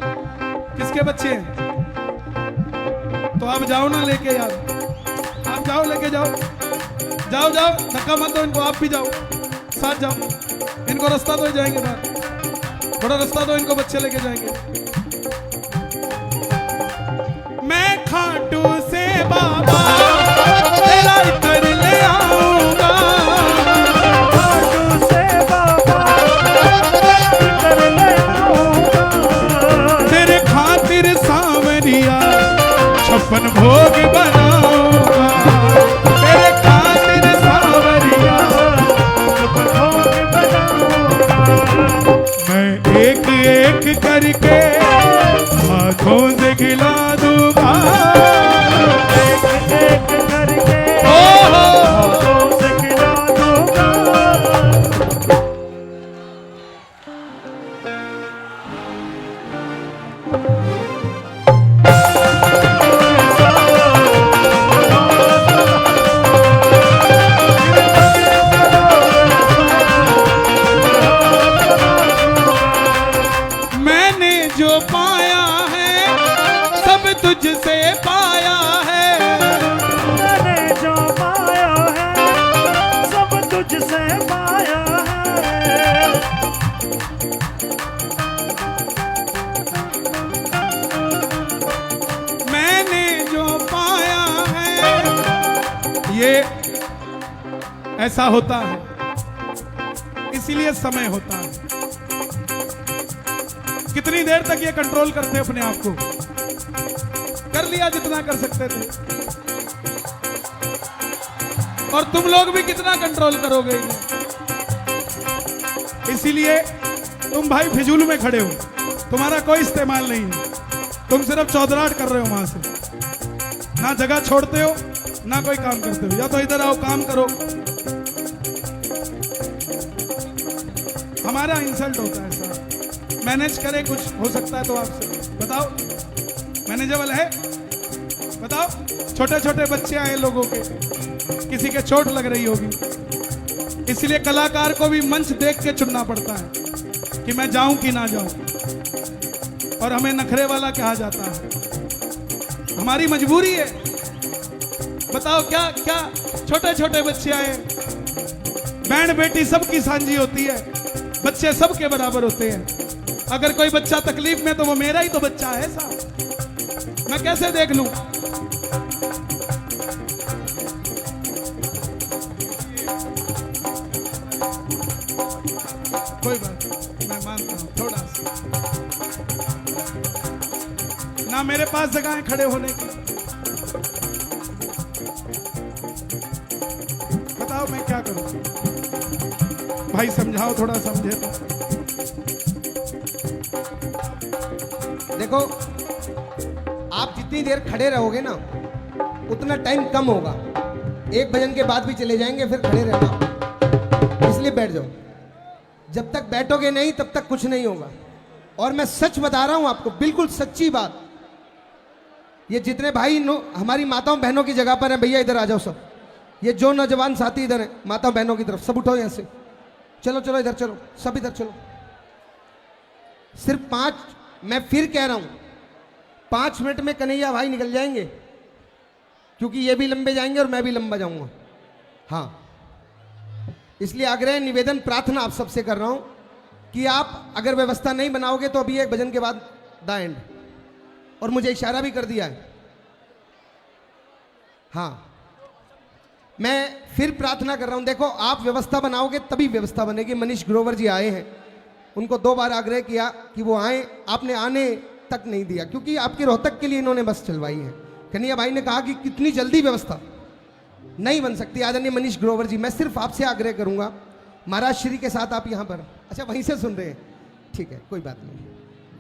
किसके बच्चे हैं? तो आप जाओ ना लेके यार, आप जाओ, लेके जाओ, जाओ जाओ, धक्का मत दो इनको, आप भी जाओ, साथ जाओ। इनको रास्ता दो, जाएंगे बाहर, थोड़ा रास्ता दो इनको, बच्चे लेके जाएंगे। मैं खाटू से बाबा तेरा इतर ले आऊंगा, खाटू से बाबा इतर ले आऊंगा, तेरे खातिर सांवरिया 56 भोग बनाऊंगा, तेरे खातिर सांवरिया 56 भोग बनाऊंगा। मैं एक एक करके हाथों से खिला दूंगा, एक एक करके ओ हाथों से खिला दूंगा। मैंने जो पाया है सब तुझसे पाया है, मैंने जो पाया है सब तुझसे पाया है। मैंने जो पाया है। ये ऐसा होता है, इसीलिए समय होता है। कितनी देर तक ये कंट्रोल करते अपने आप को? कर लिया जितना कर सकते थे, और तुम लोग भी कितना कंट्रोल करोगे इन्हें? इसीलिए तुम भाई फिजूल में खड़े हो, तुम्हारा कोई इस्तेमाल नहीं है, तुम सिर्फ चौधराट कर रहे हो वहां से, ना जगह छोड़ते हो ना कोई काम करते हो। या तो इधर आओ काम करो। हमारा इंसल्ट होता है सर, मैनेज करे कुछ हो सकता है तो आपसे बताओ, मैनेजेबल है? बताओ, छोटे छोटे बच्चे आए लोगों के, किसी के चोट लग रही होगी, इसलिए कलाकार को भी मंच देख के चुनना पड़ता है कि मैं जाऊं कि ना जाऊं, और हमें नखरे वाला कहा जाता है, हमारी मजबूरी है। बताओ क्या क्या छोटे छोटे बच्चे आए, बहन बेटी सबकी सांझी होती है, बच्चे सबके बराबर होते हैं। अगर कोई बच्चा तकलीफ में तो वो मेरा ही तो बच्चा है साहब, मैं कैसे देख लूं? कोई बात नहीं, मैं मानता हूं थोड़ा सा, ना मेरे पास जगह है खड़े होने की। बताओ मैं क्या करूं? भाई समझाओ, थोड़ा समझे तो। देखो, आप जितनी देर खड़े रहोगे ना उतना टाइम कम होगा। एक भजन के बाद भी चले जाएंगे, फिर खड़े रहना, इसलिए बैठ जाओ। जब तक बैठोगे नहीं तब तक कुछ नहीं होगा। और मैं सच बता रहा हूं आपको, बिल्कुल सच्ची बात। ये जितने भाई हमारी माताओं बहनों की जगह पर हैं, भैया इधर आ जाओ सब। ये जो नौजवान साथी इधर हैं माताओं बहनों की तरफ, सब उठो यहाँ से, चलो चलो इधर चलो, सब इधर चलो। सिर्फ 5, मैं फिर कह रहा हूं 5 मिनट में कन्हैया भाई निकल जाएंगे, क्योंकि ये भी लंबे जाएंगे और मैं भी लंबा जाऊंगा। हाँ, इसलिए आग्रह, निवेदन, प्रार्थना आप सबसे कर रहा हूं कि आप अगर व्यवस्था नहीं बनाओगे तो अभी एक भजन के बाद द एंड। और मुझे इशारा भी कर दिया है। हाँ, मैं फिर प्रार्थना कर रहा हूं, देखो आप व्यवस्था बनाओगे तभी व्यवस्था बनेगी। मनीष ग्रोवर जी आए हैं, उनको 2 बार आग्रह किया कि वो आए, आपने आने तक नहीं दिया, क्योंकि आपके रोहतक के लिए इन्होंने बस चलवाई है। कन्हैया भाई ने कहा कि कितनी जल्दी व्यवस्था, नहीं बन सकती। आदरणीय मनीष ग्रोवर जी, मैं सिर्फ आपसे आग्रह करूंगा, महाराज श्री के साथ आप यहाँ पर, अच्छा वहीं से सुन रहे हैं, ठीक है कोई बात नहीं,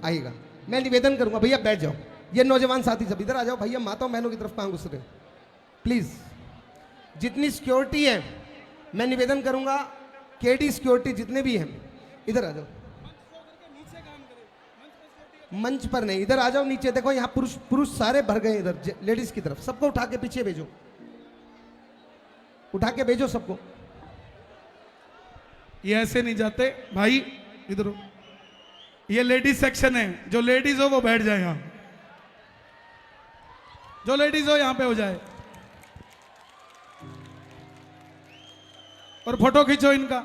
आइएगा। मैं निवेदन करूंगा, भैया बैठ जाओ, ये नौजवान साथी सब इधर आ जाओ, भैया माताओं बहनों की तरफ कहाँ घुस रहे हो, प्लीज। जितनी सिक्योरिटी है मैं निवेदन करूंगा, केडी सिक्योरिटी जितने भी हैं इधर आ जाओ। मंच पर नहीं, इधर आ जाओ नीचे, देखो यहाँ पुरुष पुरुष सारे भर गए इधर, लेडीज की तरफ, सबको उठा के पीछे भेजो, उठा के भेजो सबको। ये ऐसे नहीं जाते भाई, इधर हो। ये लेडीज सेक्शन है, जो लेडीज हो वो बैठ जाए यहाँ, जो लेडीज हो यहाँ पे हो जाए, और फोटो खींचो इनका,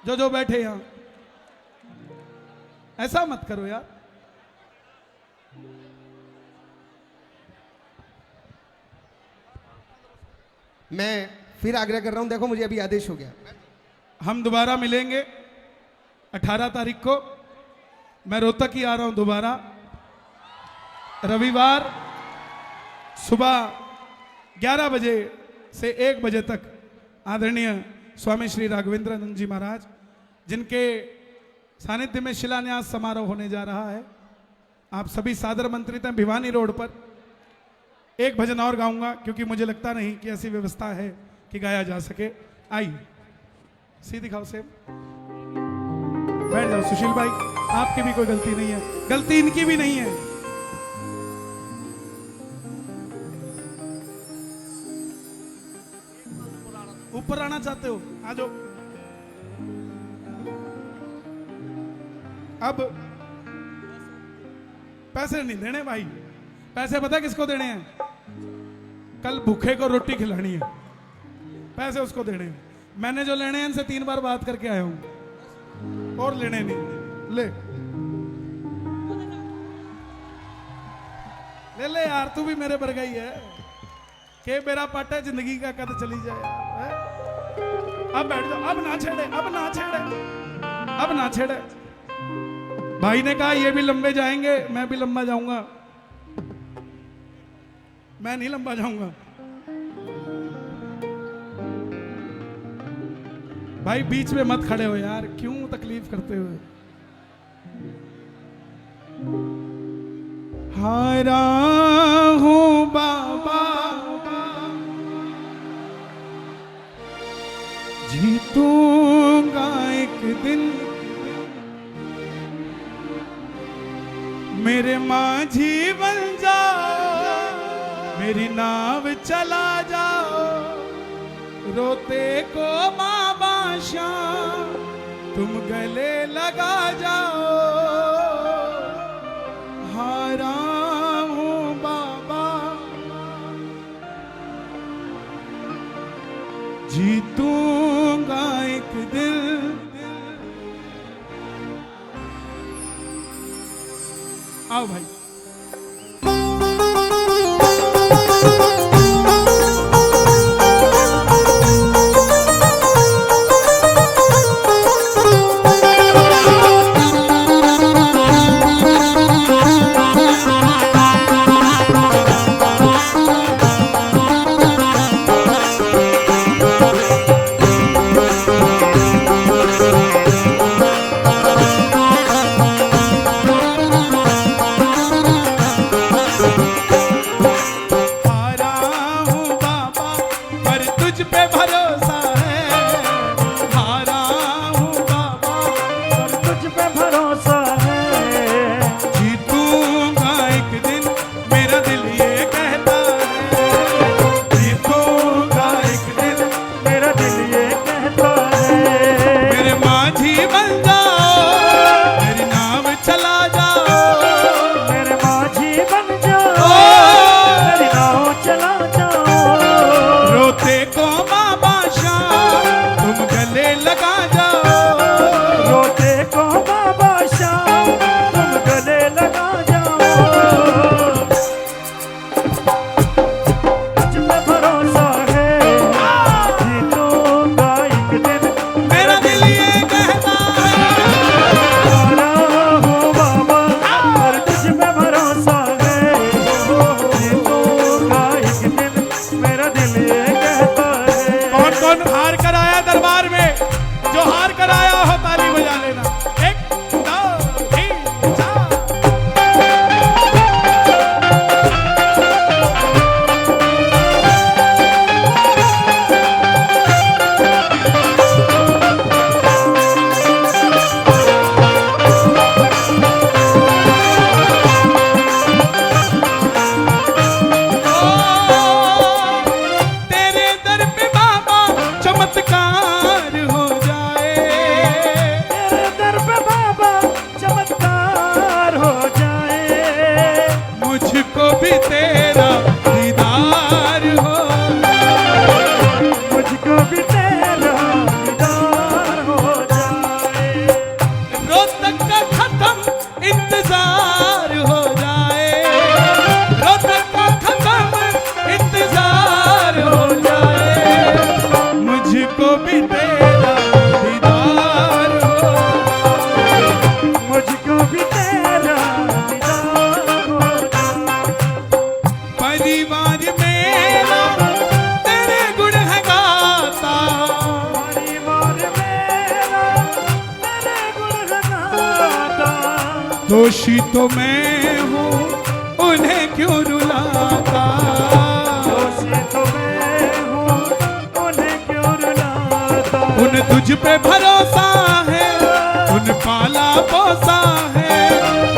जो जो बैठे यहाँ। ऐसा मत करो यार। मैं फिर आग्रह कर रहा हूं, देखो मुझे अभी आदेश हो गया, हम दोबारा मिलेंगे 18 तारीख को। मैं रोहतक ही आ रहा हूं दोबारा, रविवार सुबह 11 बजे से 1 बजे तक। आदरणीय स्वामी श्री राघवेंद्रानंद जी महाराज, जिनके सानिध्य में शिलान्यास समारोह होने जा रहा है, आप सभी सादर आमंत्रित हैं। भिवानी रोड पर एक भजन और गाऊंगा, क्योंकि मुझे लगता नहीं कि ऐसी व्यवस्था है कि गाया जा सके। आइए सीधी खाओ से बैठ जाओ। सुशील भाई, आपकी भी कोई गलती नहीं है, गलती इनकी भी नहीं है। ऊपर आना चाहते हो, आ जाओ। अब पैसे नहीं देने भाई, पैसे पता किसको देने हैं? कल भूखे को रोटी खिलानी है, पैसे उसको देने हैं। मैंने जो लेने हैं इनसे 3 बार बात करके आया हूं, और लेने नहीं। ले ले ले यार, तू भी मेरे बरगा ही है, के मेरा पट है, जिंदगी का कद चली जाए यार, है? अब बैठ जाओ, अब ना छेड़े, अब ना छेड़े, अब ना छेड़े। भाई ने कहा ये भी लंबे जाएंगे, मैं भी लंबा जाऊंगा। मैं नहीं लंबा जाऊंगा भाई, बीच में मत खड़े हो यार, क्यों तकलीफ करते हो? हारा हूं बाबा, जीतूंगा एक दिन, मेरे माझी बन जाओ, मेरी नाव चला जाओ, रोते को माँ बादशाह तुम गले लगा जाओ। हारा हूँ बाबा, जीतूंगा एक दिन। आओ भाई, हारा कौन हार कर आया दरबार में? जो हार कर आया हो ताली बजा लेना। 1 2 3 4। तेरे दर पे बाबा चमत्कार हो जाए, तेरे दर पे बाबा चमत्कार हो जाए, मुझको भी तेरा दीदार हो, मुझको भी तेरा दीदार हो जाए, रोहतक का खत्म इंतजार हो जाए, रोहतक का खत्म इंतजार हो जाए, मुझको भी तेरा दीदार हो, मुझको भी तेरा दीदार हो जाए। परिवार मेरा तेरे गुण है गाता, परिवार मेरा तेरे गुण गाता, दोषी तो मैं हूँ उन्हें क्यों रुलाता, दोषी तो मैं हूँ उन्हें क्यों रुलाता, उन तुझ पे भरोसा है, उन पाला पोसा है,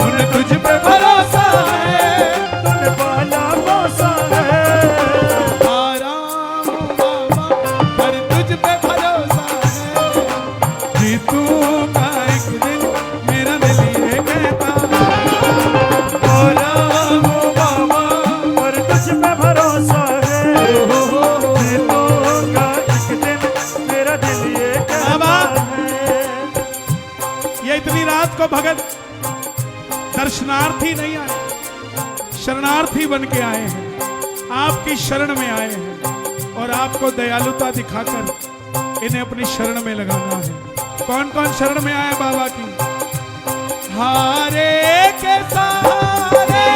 उन तुझ पे भरोसा है, तुन पाला पोसा है, हारा हूँ बाबा पर तुझ पे भरोसा है, जीतूंगा एक दिन मेरा दिल ये कहता, हारा हूँ बाबा पर तुझ पे भरोसा है, जीतूंगा एक दिन मेरा दिल ये कहता है। ये इतनी रात को भगत दर्शनार्थी नहीं आए, शरणार्थी बन के आए हैं, आपकी शरण में आए हैं और आपको दयालुता दिखाकर इन्हें अपनी शरण में लगाना है। कौन कौन शरण में आए बाबा की? हारे के सहारे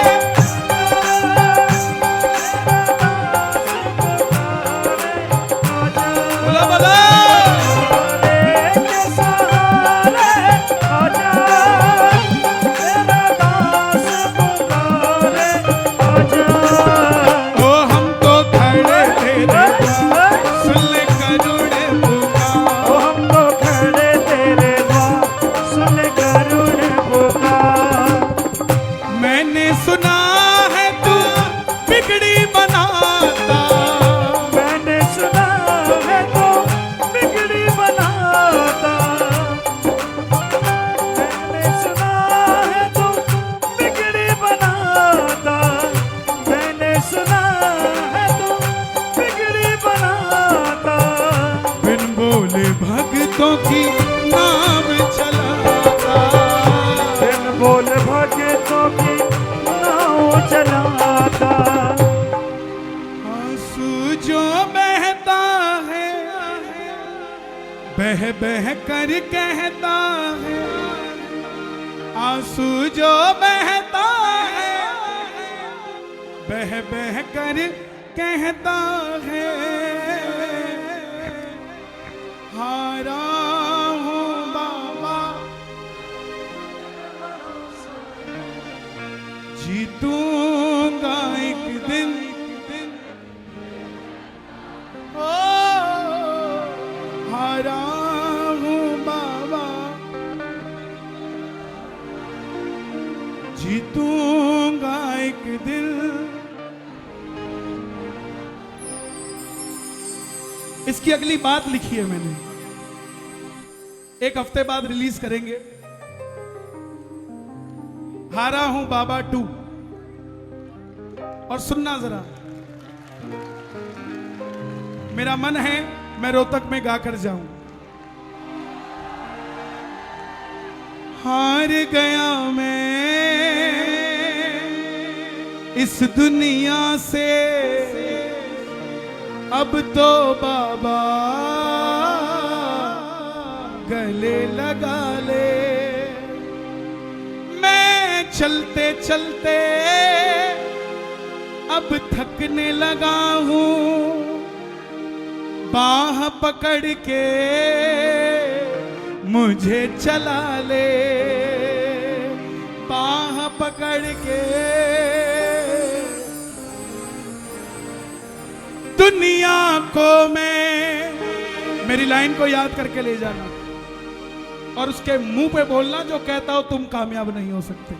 बोला बोला, के सहारे आजा, तेरा दास पुकारे आजा, ओ हम तो खड़े तेरे द्वार, सुन ले करुण पुकार, ओ हम तो खड़े तेरे द्वार, सुन करुण पुकार, मैंने सुना है तू बिगड़ी बनाता, मैंने सुना है तो बिगड़ी बनाता, मैंने सुना है तो बिगड़ी बनाता, मैंने सुना है तो बिगड़ी बनाता, बिन बोले भक्तों की नाम चलाता, बिन बोल भगतों की नाव चलाता, आंसू जो बहता है बह बह कर कहता है, आंसू जो बहता है बह बह कर कहता है, हारा हूँ बाबा जीतूंगा एक दिन, ओ हारा हूँ बाबा जीतूंगा एक दिन। इसकी अगली बात लिखी है मैंने, एक हफ्ते बाद रिलीज करेंगे। हारा हूं बाबा 2। और सुनना जरा, मेरा मन है मैं रोहतक में गाकर जाऊं। हार गया मैं इस दुनिया से, अब तो बाबा गले लगा ले। मैं चलते चलते अब थकने लगा हूं, बाह पकड़ के मुझे चला ले, बाह पकड़ के दुनिया को मैं, मेरी लाइन को याद करके ले जाना और उसके मुंह पे बोलना जो कहता हो तुम कामयाब नहीं हो सकते।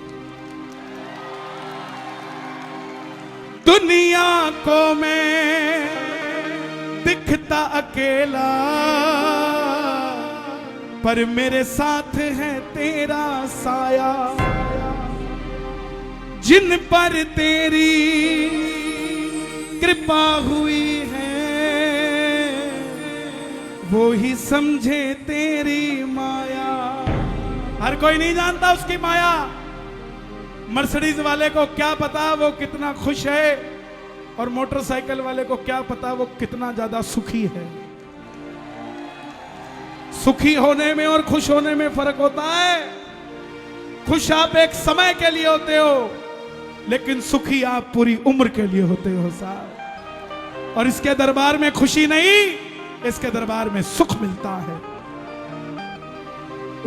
दुनिया को मैं दिखता अकेला, पर मेरे साथ है तेरा साया, जिन पर तेरी कृपा हुई है वो ही समझे तेरी माया। हर कोई नहीं जानता उसकी माया। मर्सिडीज वाले को क्या पता वो कितना खुश है, और मोटरसाइकिल वाले को क्या पता वो कितना ज्यादा सुखी है। सुखी होने में और खुश होने में फर्क होता है। खुश आप एक समय के लिए होते हो, लेकिन सुखी आप पूरी उम्र के लिए होते हो साहब। और इसके दरबार में खुशी नहीं, इसके दरबार में सुख मिलता है।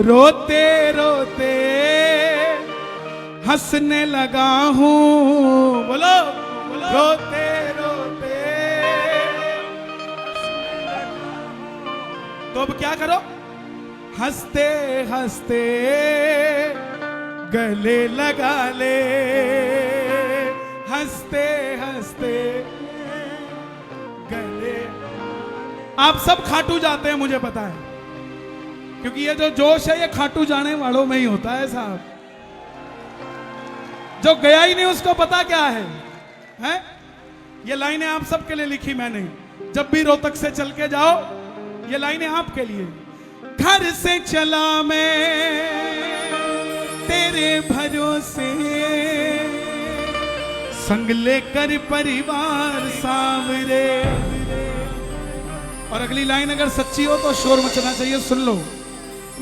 रोते रोते हंसने लगा हूं, बोलो, बोलो। रोते रोते तो अब क्या करो, हंसते हंसते गले लगा ले, हंसते हंसते गले। आप सब खाटू जाते हैं मुझे पता है, क्योंकि ये जो जोश है ये खाटू जाने वालों में ही होता है साहब। जो गया ही नहीं उसको पता क्या है, हैं? ये लाइनें आप सबके लिए लिखी मैंने। जब भी रोहतक से चल के जाओ, ये लाइनें आपके लिए। घर से चला मैं तेरे भरोसे, संग लेकर परिवार सावरे। और अगली लाइन अगर सच्ची हो तो शोर मचना चाहिए, सुन लो।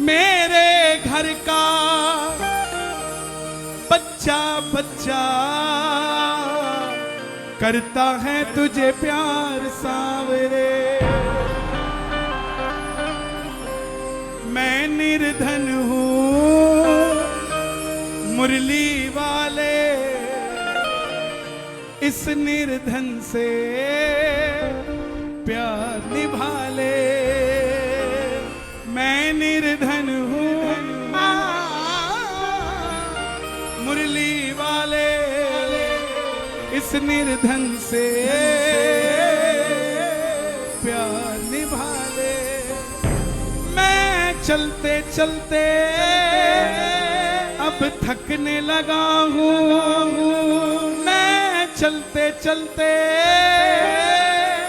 मेरे घर का बच्चा बच्चा करता है तुझे प्यार सावरे। मैं निर्धन हूँ मुरली वाले, इस निर्धन से प्यार निभा ले। मैं निर्धन हूँ मुरली वाले, इस निर्धन से प्यार निभा ले। मैं चलते चलते अब थकने लगा हूँ, मैं चलते चलते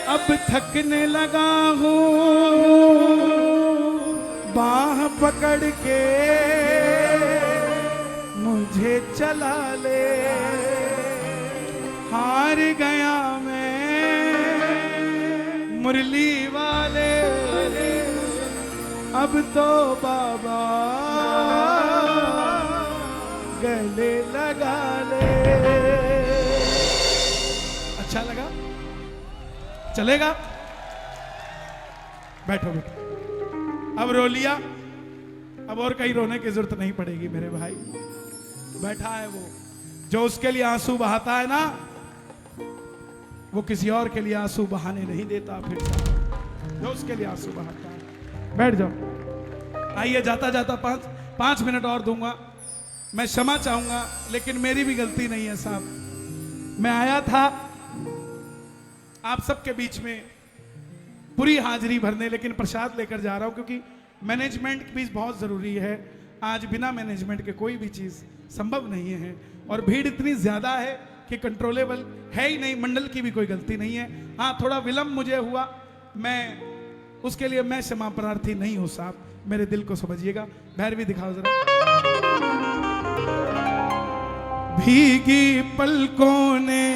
अब थकने लगा हूँ। बाह पकड़ के मुझे चला ले, हार गया मैं मुरली वाले, अब तो बाबा गले लगा ले। अच्छा लगा? चलेगा? बैठो बैठो। अब रो लिया, अब और कहीं रोने की जरूरत नहीं पड़ेगी मेरे भाई। बैठा है वो, जो उसके लिए आंसू बहाता है ना, वो किसी और के लिए आंसू बहाने नहीं देता। फिर जो उसके लिए आंसू बहाता है। बैठ जाओ। आइए, जाता जाता पांच मिनट और दूंगा। मैं क्षमा चाहूंगा, लेकिन मेरी भी गलती नहीं है साहब। मैं आया था आप सबके बीच में पूरी हाजिरी भरने, लेकिन प्रसाद लेकर जा रहा हूं, क्योंकि मैनेजमेंट भी बहुत जरूरी है। आज बिना मैनेजमेंट के कोई भी चीज संभव नहीं है, और भीड़ इतनी ज्यादा है कि कंट्रोलेबल है ही नहीं। मंडल की भी कोई गलती नहीं है। हाँ, थोड़ा विलंब मुझे हुआ, मैं उसके लिए मैं क्षमा प्रार्थी नहीं हूं साहब, मेरे दिल को समझिएगा। भैरवी दिखाओ जरा। भीगी पलकों ने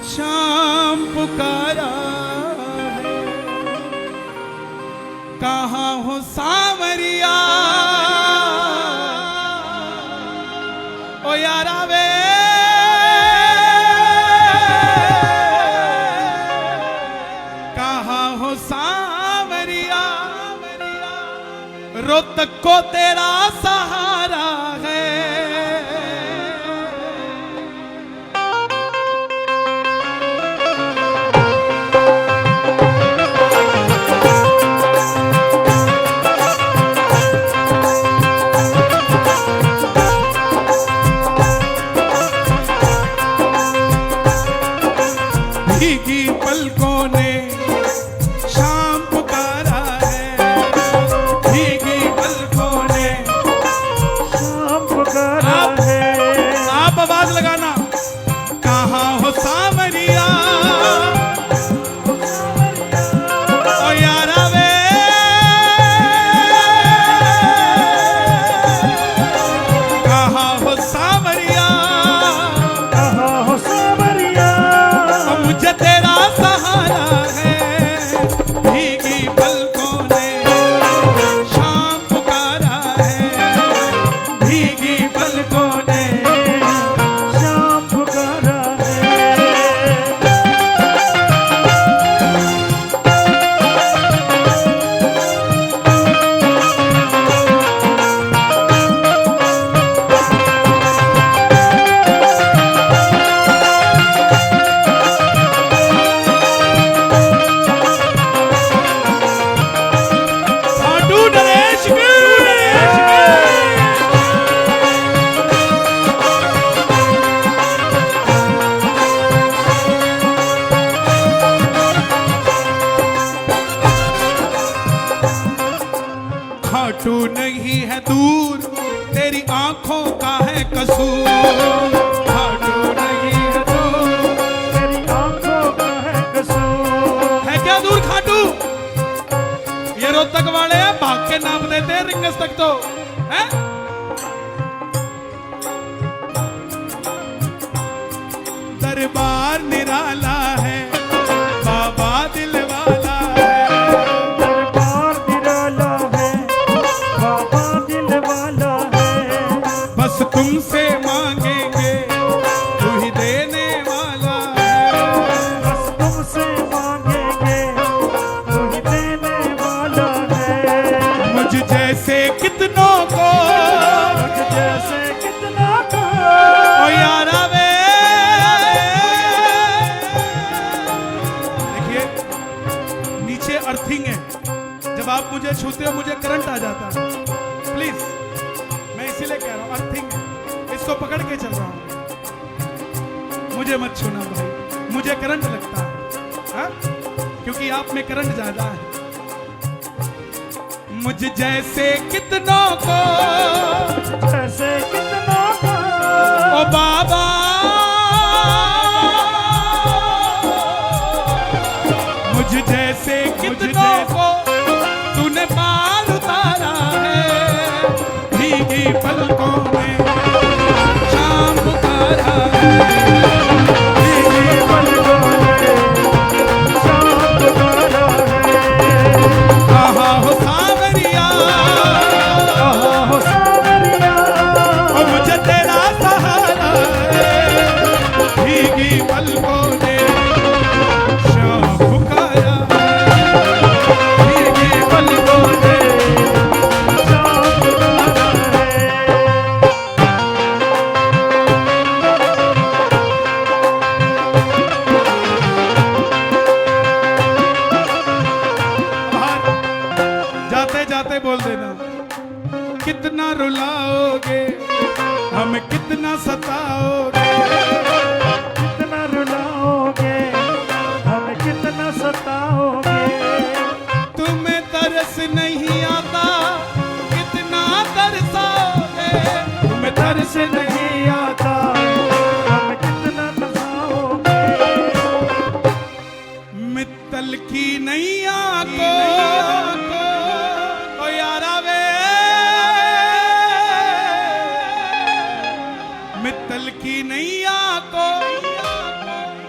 शाम पुकारा है, कहाँ हो सावरिया ओ यारा वे। कहाँ हो सांवरिया, रोहतक को तेरा सहारा है। भीगी पलकों ने शाम पुकारा है, भीगी पलकों ने शाम पुकारा है। आप आवाज लगाना, कहाँ हो सांवरिया, ओ यारा वे, कहाँ हो सांवरिया, कहाँ हो सांवरिया, मुझे तेरा सहारा है। भीगी पलकों ने शाम पुकारा है, भीगी पलकों ने शाम पुकारा है। खाटू नरेश की। खाटू नहीं है दूर, तेरी आंखों का है कसूर। खाटू नहीं है दूर, तेरी आंखों का है कसूर। है क्या दूर खाटू? ये रोहतक वाले हैं, भाग के नाप देते हैं रिंगस तक तो है। दरबार निराला है, बाबा दिल वाला है। दरबार निराला है, बाबा दिल वाला है। बस तुमसे मांगेंगे, तू ही देने वाला है। बस तुमसे मांगेंगे, तू ही देने वाला है। मुझ जैसे कितनों को, मुझ जैसे कितना को, ओ यारा वे। देखिए नीचे अर्थिंग है, जब आप मुझे छूते हो मुझे करंट आ जाता है। प्लीज, मैं इसीलिए कह रहा हूं अर्थिंग है, इसको पकड़ के चल रहा हूं। मुझे मत छूना भाई, मुझे करंट लगता है, हाँ? क्योंकि आप में करंट ज्यादा है। मुझ जैसे कितनों को, जैसे कितना को, ओ बाबा, मुझ जैसे कितनों को तूने पार उतारा है। भीगी पलकों में शाम पुकारा है, भीगी पलकों में शाम पुकारा है। कहाँ हो सांवरिया, कहाँ हो सांवरिया, ओ मुझे तेरा सहारा है। भीगी पलकों ने शाम पुकारा है, भीगी पलकों ने शाम पुकारा है। जाते जाते बोल देना, कितना रुलाओगे, हमें कितना सताओगे। कितना रुलाओगे, हमें कितना सताओगे। तुम्हें तरस नहीं आता, कितना तरसाओगे। तुम्हें तरस नहीं आता, हमें कितना तरसाओगे। मित्तल की नैया को, ओ यारा वे, मित्तल की नैया को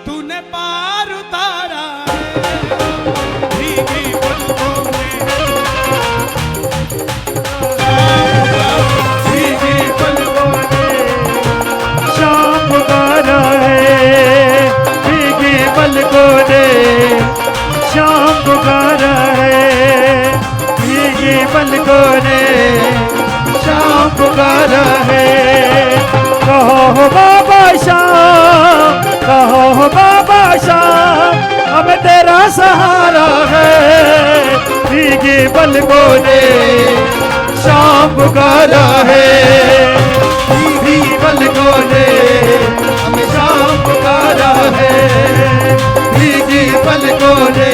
तूने पार उतारा है। भीगी पलकों में, भीगी पलकों में शाम पुकारा है, भीगी पलकों ने शाम पलकों ने शाम पुकारा है। कहो हो बाबा शाम, कहो हो बाबा शाम, अब तेरा सहारा है। भीगी पलकों ने शाम पुकारा है। भीगी पलकों ने हमें शाम पुकारा है। भीगी पलकों ने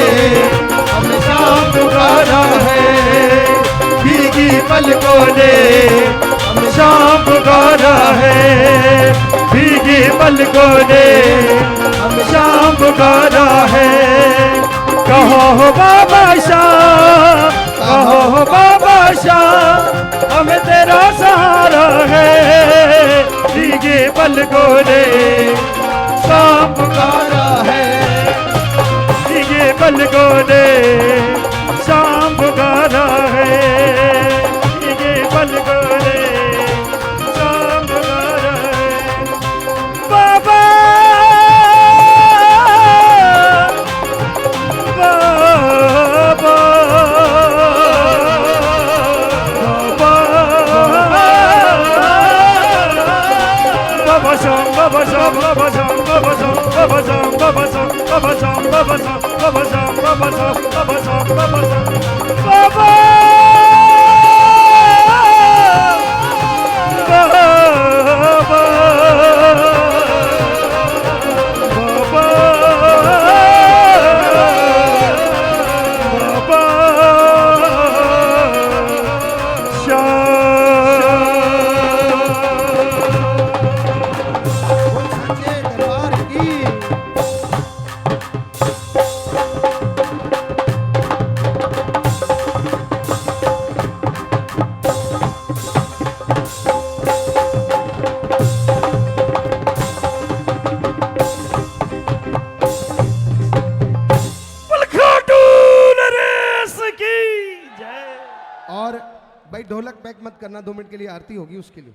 हमें शाम पुकारा है। भीगी पलकों ने हमें शाम पुकारा है। भीगी पलकों ने हमें शाम पुकारा है। कहो हो बाबा शाम, कहो हो बाबा शाम, हमें तेरा सहारा है। भीगे पलकों ने शाम पुकारा है। भीगे पलकों ने शाम पुकारा है। भीगे पलकों ने शाम पुकारा है। बाबा और भाई ढोलक पैक मत करना, 2 मिनट के लिए आरती होगी उसके लिए।